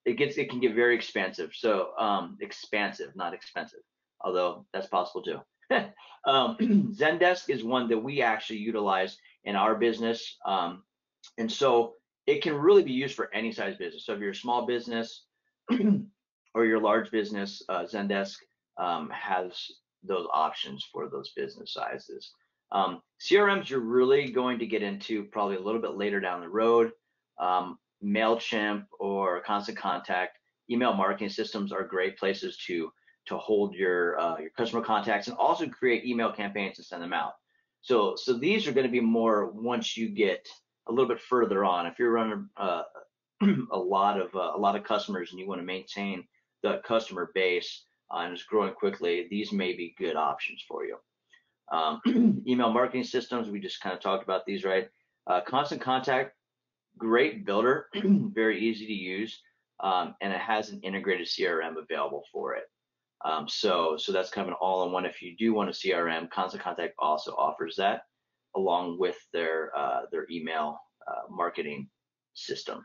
it can get very expansive. So expansive, not expensive, although that's possible too. Zendesk is one that we actually utilize in our business. And so it can really be used for any size business. So if you're a small business or your large business, Zendesk has those options for those business sizes. CRMs you're really going to get into probably a little bit later down the road. MailChimp or Constant Contact, email marketing systems are great places to hold your customer contacts and also create email campaigns and send them out. So these are going to be more once you get a little bit further on. If you're running a lot of customers and you want to maintain the customer base and it's growing quickly, these may be good options for you. Email marketing systems, we just kind of talked about these, right? Constant Contact, great builder, very easy to use, and it has an integrated CRM available for it. So that's kind of an all-in-one. If you do want a CRM, Constant Contact also offers that along with their email marketing system.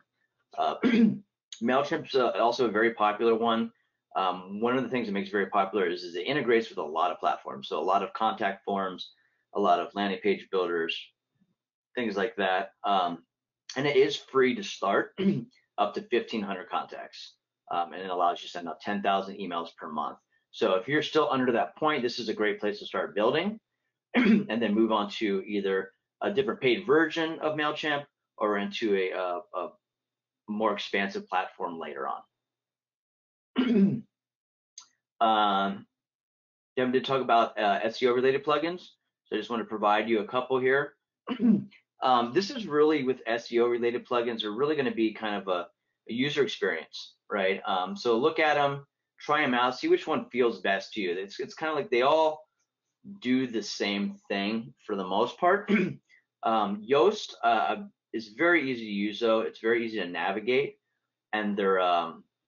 MailChimp's also a very popular one. One of the things that makes it very popular is it integrates with a lot of platforms. So a lot of contact forms, a lot of landing page builders, things like that. And it is free to start up to 1,500 contacts. And it allows you to send out 10,000 emails per month. So if you're still under that point, this is a great place to start building and then move on to either a different paid version of MailChimp or into a more expansive platform later on. Then to talk about SEO related plugins. So I just want to provide you a couple here. This is really with SEO related plugins are really going to be kind of a user experience, right? So look at them, try them out, see which one feels best to you. It's kind of like they all do the same thing for the most part. Yoast is very easy to use though. It's very easy to navigate, and their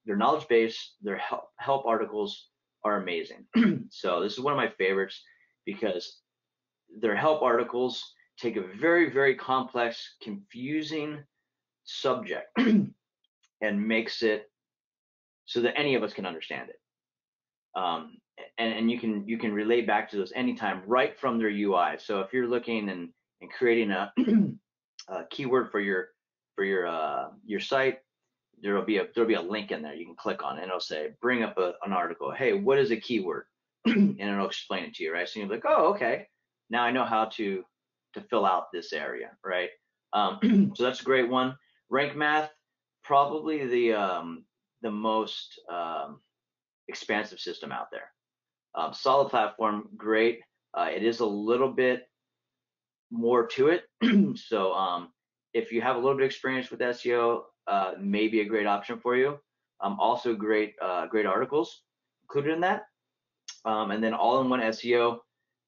knowledge base, their help articles are amazing. So this is one of my favorites because their help articles take a very, very complex, confusing subject and makes it so that any of us can understand it. And you can relate back to those anytime right from their UI. So if you're looking and creating a keyword for your site, there'll be a link in there you can click on, and it'll say bring up an article. Hey, what is a keyword? And it'll explain it to you, right? So you're like, oh, okay, now I know how to fill out this area, right? So that's a great one. Rank Math, probably the most expansive system out there. Solid platform, great. It is a little bit more to it. So if you have a little bit of experience with SEO, maybe a great option for you. Also great articles included in that. And then all-in-one SEO,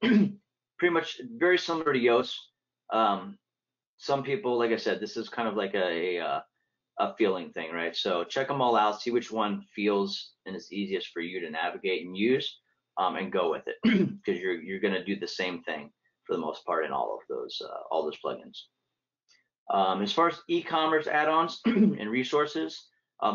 pretty much very similar to Yoast. Some people, like I said, this is kind of like a feeling thing, right? So check them all out, see which one feels and is easiest for you to navigate and use, and go with it because you're going to do the same thing for the most part in all those plugins. As far as e-commerce add-ons and resources,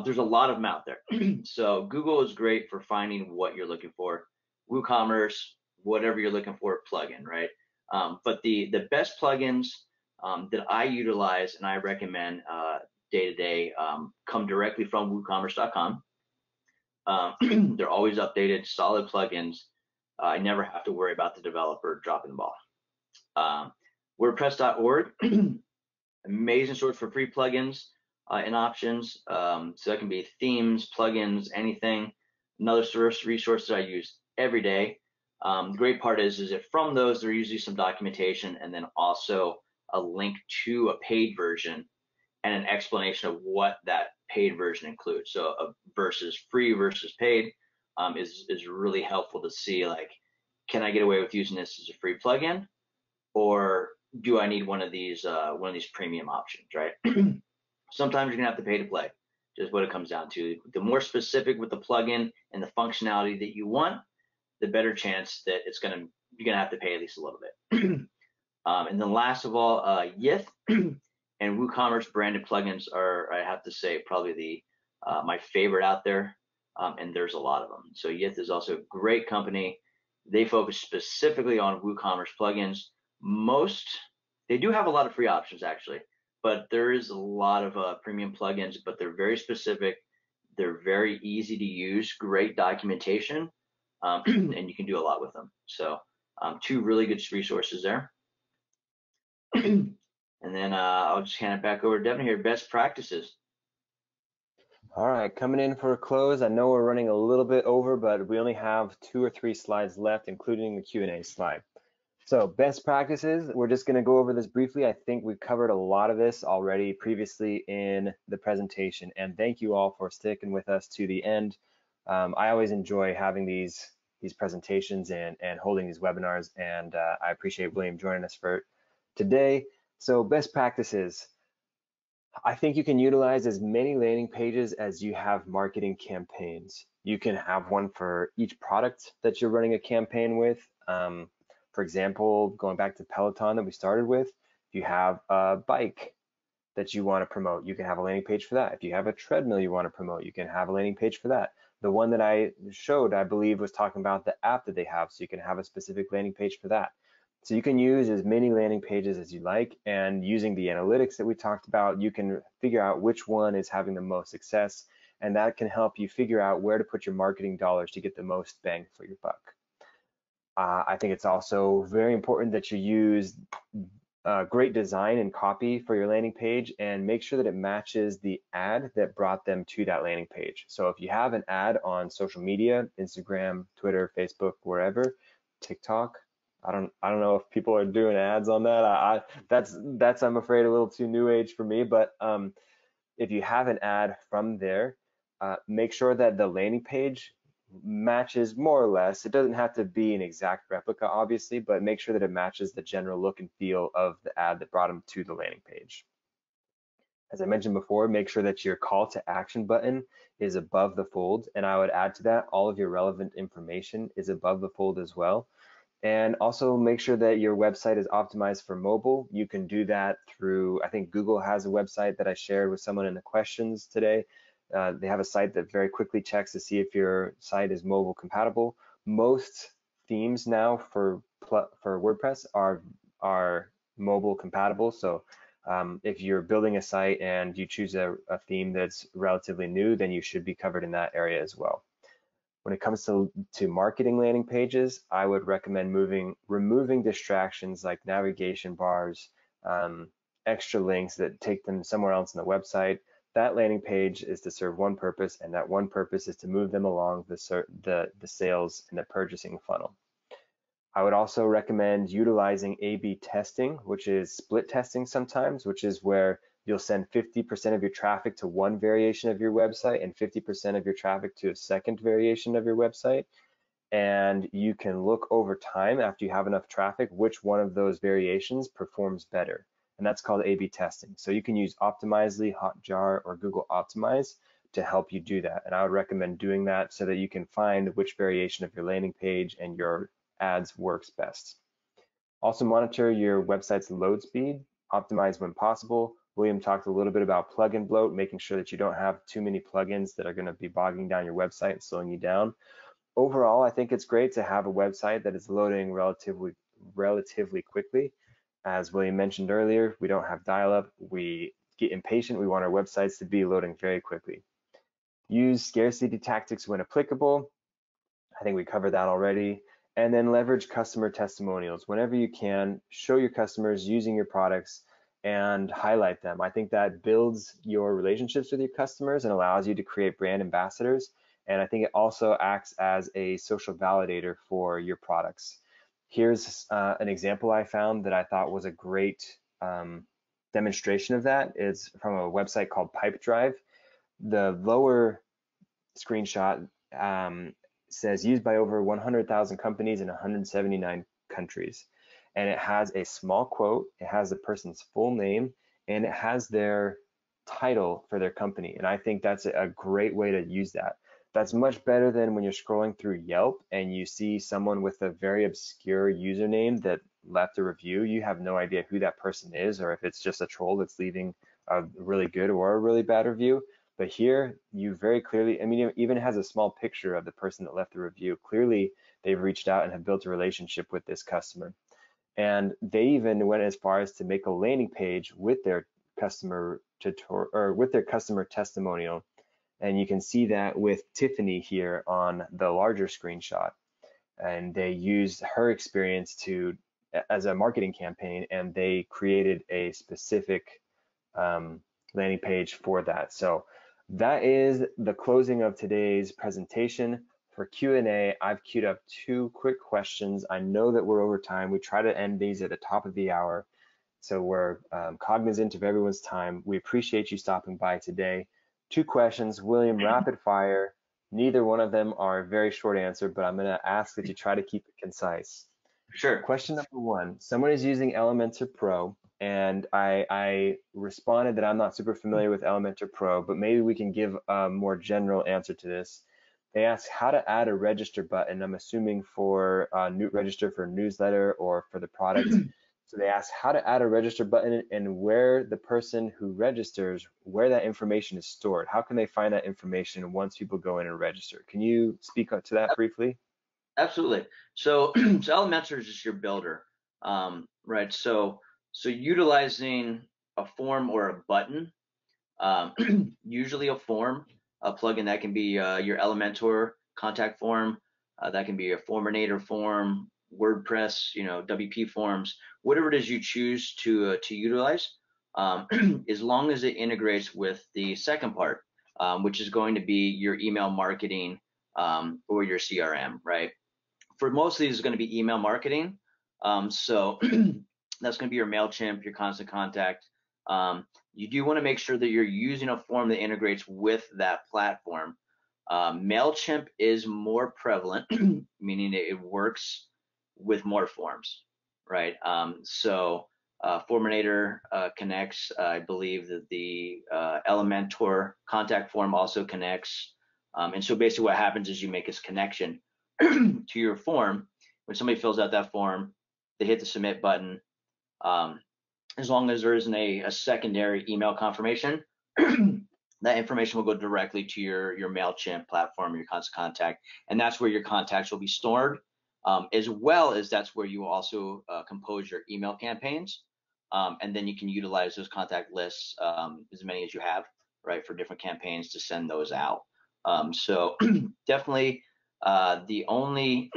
there's a lot of them out there. So Google is great for finding what you're looking for. WooCommerce, whatever you're looking for, plugin, right? But the best plugins that I utilize and I recommend day to day come directly from WooCommerce.com. They're always updated, solid plugins. I never have to worry about the developer dropping the ball. WordPress.org, amazing source for free plugins and options. So that can be themes, plugins, anything. Another resource that I use every day. The great part is that from those, there are usually some documentation and then also a link to a paid version and an explanation of what that paid version includes. So versus free versus paid is really helpful to see, like, can I get away with using this as a free plugin, or do I need one of these premium options, right? Sometimes you're gonna have to pay to play, just what it comes down to. The more specific with the plugin and the functionality that you want, the better chance that you're gonna have to pay at least a little bit. And then last of all, Yith and WooCommerce branded plugins are, I have to say, probably my favorite out there, and there's a lot of them. So Yith is also a great company. They focus specifically on WooCommerce plugins. They do have a lot of free options actually, but there is a lot of premium plugins, but they're very specific. They're very easy to use, great documentation, and you can do a lot with them. So two really good resources there. And then I'll just hand it back over to Devin here. Best practices.
All right, coming in for a close. I know we're running a little bit over, but we only have 2 or 3 slides left, including the Q&A slide. So best practices, we're just going to go over this briefly. I think we've covered a lot of this already previously in the presentation, and thank you all for sticking with us to the end. I always enjoy having these presentations and holding these webinars, and I appreciate William joining us for today. So best practices. I think you can utilize as many landing pages as you have marketing campaigns. You can have one for each product that you're running a campaign with. For example, going back to Peloton that we started with, if you have a bike that you want to promote, you can have a landing page for that. If you have a treadmill you want to promote, you can have a landing page for that. The one that I showed, I believe, was talking about the app that they have, so you can have a specific landing page for that. So you can use as many landing pages as you like, and using the analytics that we talked about, you can figure out which one is having the most success, and that can help you figure out where to put your marketing dollars to get the most bang for your buck. I think it's also very important that you use great design and copy for your landing page, and make sure that it matches the ad that brought them to that landing page. So if you have an ad on social media, Instagram, Twitter, Facebook, wherever, TikTok, I don't know if people are doing ads on that. That's I'm afraid a little too new age for me, but if you have an ad from there, make sure that the landing page matches more or less. It doesn't have to be an exact replica, obviously, but make sure that it matches the general look and feel of the ad that brought them to the landing page. As I mentioned before, make sure that your call to action button is above the fold, and I would add to that all of your relevant information is above the fold as well. And also make sure that your website is optimized for mobile. You can do that through, I think Google has a website that I shared with someone in the questions today. They have a site that very quickly checks to see if your site is mobile compatible. Most themes now for WordPress are mobile compatible. So if you're building a site and you choose a theme that's relatively new, then you should be covered in that area as well. When it comes to marketing landing pages, I would recommend removing distractions like navigation bars, extra links that take them somewhere else in the website. That landing page is to serve one purpose, and that one purpose is to move them along the sales and the purchasing funnel. I would also recommend utilizing A/B testing, which is split testing sometimes, which is where you'll send 50% of your traffic to one variation of your website and 50% of your traffic to a second variation of your website. And you can look over time after you have enough traffic, which one of those variations performs better. And that's called A/B testing. So you can use Optimizely, Hotjar, or Google Optimize to help you do that. And I would recommend doing that so that you can find which variation of your landing page and your ads works best. Also monitor your website's load speed, optimize when possible. William talked a little bit about plugin bloat, making sure that you don't have too many plugins that are going to be bogging down your website and slowing you down. Overall, I think it's great to have a website that is loading relatively quickly. As William mentioned earlier, we don't have dial-up. We get impatient. We want our websites to be loading very quickly. Use scarcity tactics when applicable. I think we covered that already. And then leverage customer testimonials. Whenever you can, show your customers using your products and highlight them. I think that builds your relationships with your customers and allows you to create brand ambassadors. And I think it also acts as a social validator for your products. Here's an example I found that I thought was a great demonstration of that. It's from a website called Pipedrive. The lower screenshot says used by over 100,000 companies in 179 countries. And it has a small quote, it has the person's full name, and it has their title for their company. And I think that's a great way to use that. That's much better than when you're scrolling through Yelp and you see someone with a very obscure username that left a review. You have no idea who that person is, or if it's just a troll that's leaving a really good or a really bad review. But here, you very clearly, I mean, it even has a small picture of the person that left the review. Clearly, they've reached out and have built a relationship with this customer. And they even went as far as to make a landing page with their customer tutorial or with their customer testimonial. And you can see that with Tiffany here on the larger screenshot. And they used her experience as a marketing campaign, and they created a specific landing page for that. So that is the closing of today's presentation. For Q&A, I've queued up 2 quick questions. I know that we're over time. We try to end these at the top of the hour, so we're cognizant of everyone's time. We appreciate you stopping by today. 2 questions, William, rapid fire. Neither one of them are a very short answer, but I'm going to ask that you try to keep it concise.
Sure.
Question number 1, someone is using Elementor Pro, and I responded that I'm not super familiar with Elementor Pro, but maybe we can give a more general answer to this. They asked how to add a register button. I'm assuming for register for newsletter or for the product. So they asked how to add a register button and where the person who registers, where that information is stored. How can they find that information once people go in and register? Can you speak to that briefly?
Absolutely. So, Elementor is just your builder, right? So utilizing a form or a button, usually a form, a plugin that can be your Elementor contact form, that can be a Forminator form, WordPress, WP forms, whatever it is you choose to utilize, as long as it integrates with the second part, which is going to be your email marketing or your CRM, right? For most of these, it's going to be email marketing. So that's going to be your MailChimp, your Constant Contact. You do want to make sure that you're using a form that integrates with that platform. MailChimp is more prevalent, meaning it works with more forms, right? So Forminator connects. I believe that the Elementor contact form also connects. And so basically what happens is you make this connection to your form. When somebody fills out that form, they hit the submit button. As long as there isn't a secondary email confirmation, that information will go directly to your MailChimp platform, your Constant Contact, and that's where your contacts will be stored, as well as that's where you will also compose your email campaigns, and then you can utilize those contact lists, as many as you have, right, for different campaigns to send those out. So definitely the only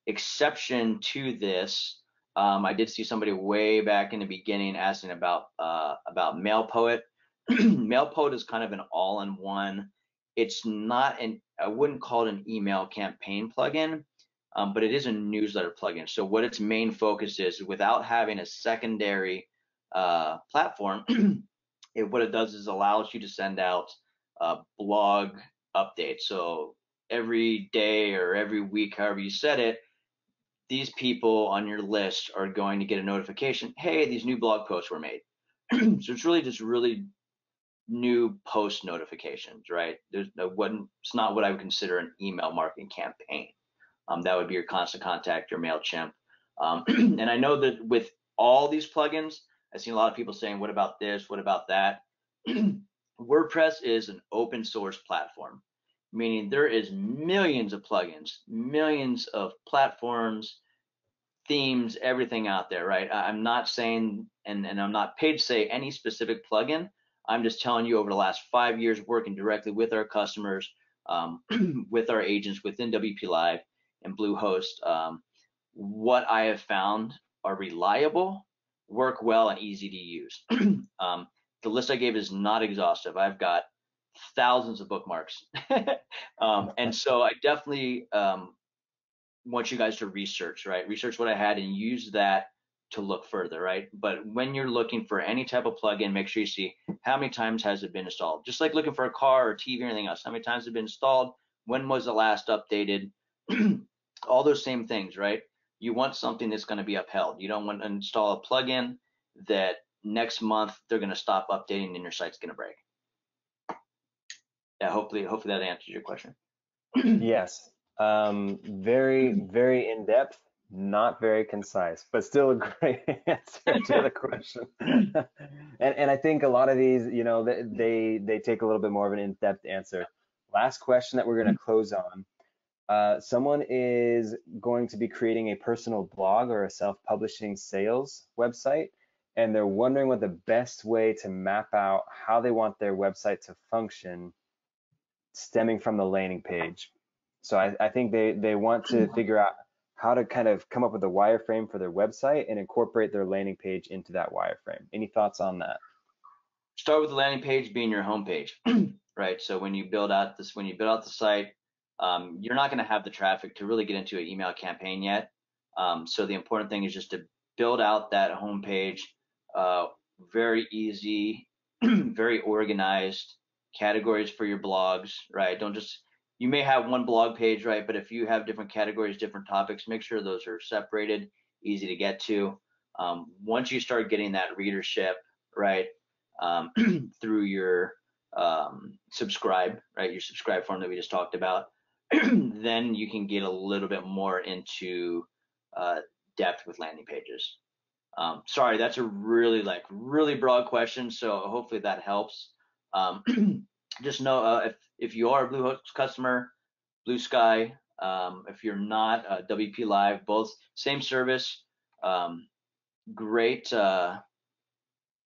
exception to this, I did see somebody way back in the beginning asking about MailPoet. MailPoet is kind of an all-in-one. It's not I wouldn't call it an email campaign plugin, but it is a newsletter plugin. So what its main focus is, without having a secondary platform, what it does is allows you to send out blog updates. So every day or every week, however you set it, these people on your list are going to get a notification, hey, these new blog posts were made. So it's really just new post notifications, right? It's not what I would consider an email marketing campaign. That would be your Constant Contact, your MailChimp. And I know that with all these plugins, I've seen a lot of people saying, what about this? What about that? WordPress is an open source platform, meaning there is millions of plugins, millions of platforms, themes, everything out there, right? I'm not saying, and I'm not paid to say any specific plugin. I'm just telling you, over the last 5 years working directly with our customers, with our agents within WP Live and Bluehost, what I have found are reliable, work well, and easy to use. The list I gave is not exhaustive. I've got thousands of bookmarks. And so I definitely want you guys to research, right? Research what I had and use that to look further, right? But when you're looking for any type of plugin, make sure you see how many times has it been installed. Just like looking for a car or TV or anything else, how many times has it been installed? When was the last updated? All those same things, right? You want something that's going to be upheld. You don't want to install a plugin that next month they're going to stop updating and your site's going to break. Yeah, hopefully that answers your question.
Yes. Very, very in depth, not very concise, but still a great answer to the question. And I think a lot of these, they take a little bit more of an in-depth answer. Last question that we're going to close on. Someone is going to be creating a personal blog or a self-publishing sales website, and they're wondering what the best way to map out how they want their website to function stemming from the landing page. So I think they want to figure out how to kind of come up with a wireframe for their website and incorporate their landing page into that wireframe. Any thoughts on that?
Start with the landing page being your home page, right? So when you build out the site, you're not going to have the traffic to really get into an email campaign yet. So the important thing is just to build out that home page, very easy, very organized, categories for your blogs, right? Don't just, you may have one blog page, right? But if you have different categories, different topics, make sure those are separated, easy to get to. Once you start getting that readership, right, through your subscribe, right, your subscribe form that we just talked about, then you can get a little bit more into depth with landing pages. Sorry, that's a really broad question, so hopefully that helps. Just know if you are a Bluehost customer, Blue Sky, if you're not, WP Live, both same service, great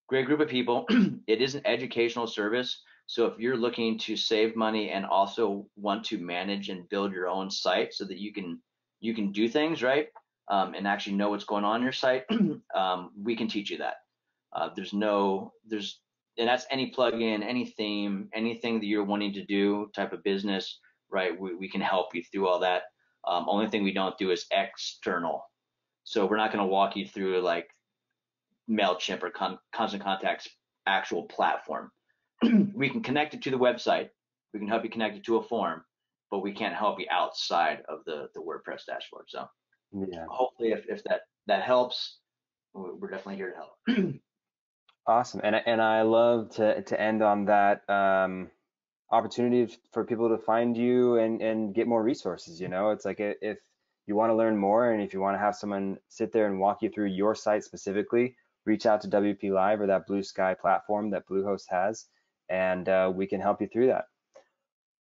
great group of people. It is an educational service, so if you're looking to save money and also want to manage and build your own site so that you can do things right, and actually know what's going on in your site, we can teach you that. And that's any plugin, any theme, anything that you're wanting to do, type of business, right? We can help you through all that. Only thing we don't do is external. So we're not going to walk you through like MailChimp or Constant Contact's actual platform. We can connect it to the website. We can help you connect it to a form, but we can't help you outside of the WordPress dashboard. So
Yeah.
hopefully if that helps, we're definitely here to help.
Awesome. And I love to end on that opportunity for people to find you and get more resources. You know, it's like if you want to learn more and if you want to have someone sit there and walk you through your site specifically, reach out to WP Live or that Blue Sky platform that Bluehost has, and we can help you through that.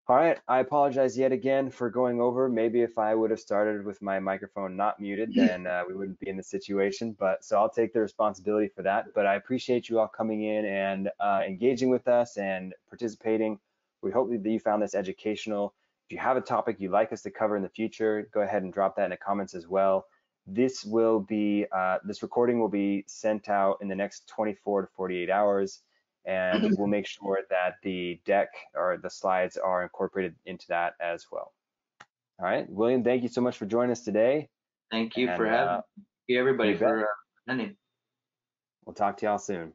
All right, I apologize yet again for going over. Maybe if I would have started with my microphone not muted, then we wouldn't be in this situation. But so I'll take the responsibility for that. But I appreciate you all coming in and engaging with us and participating. We hope that you found this educational. If you have a topic you'd like us to cover in the future, go ahead and drop that in the comments as well. This will be this recording will be sent out in the next 24 to 48 hours. And we'll make sure that the deck or the slides are incorporated into that as well. All right, William, thank you so much for joining us today.
Thank you for having me. Thank you everybody for attending.
We'll talk to y'all soon.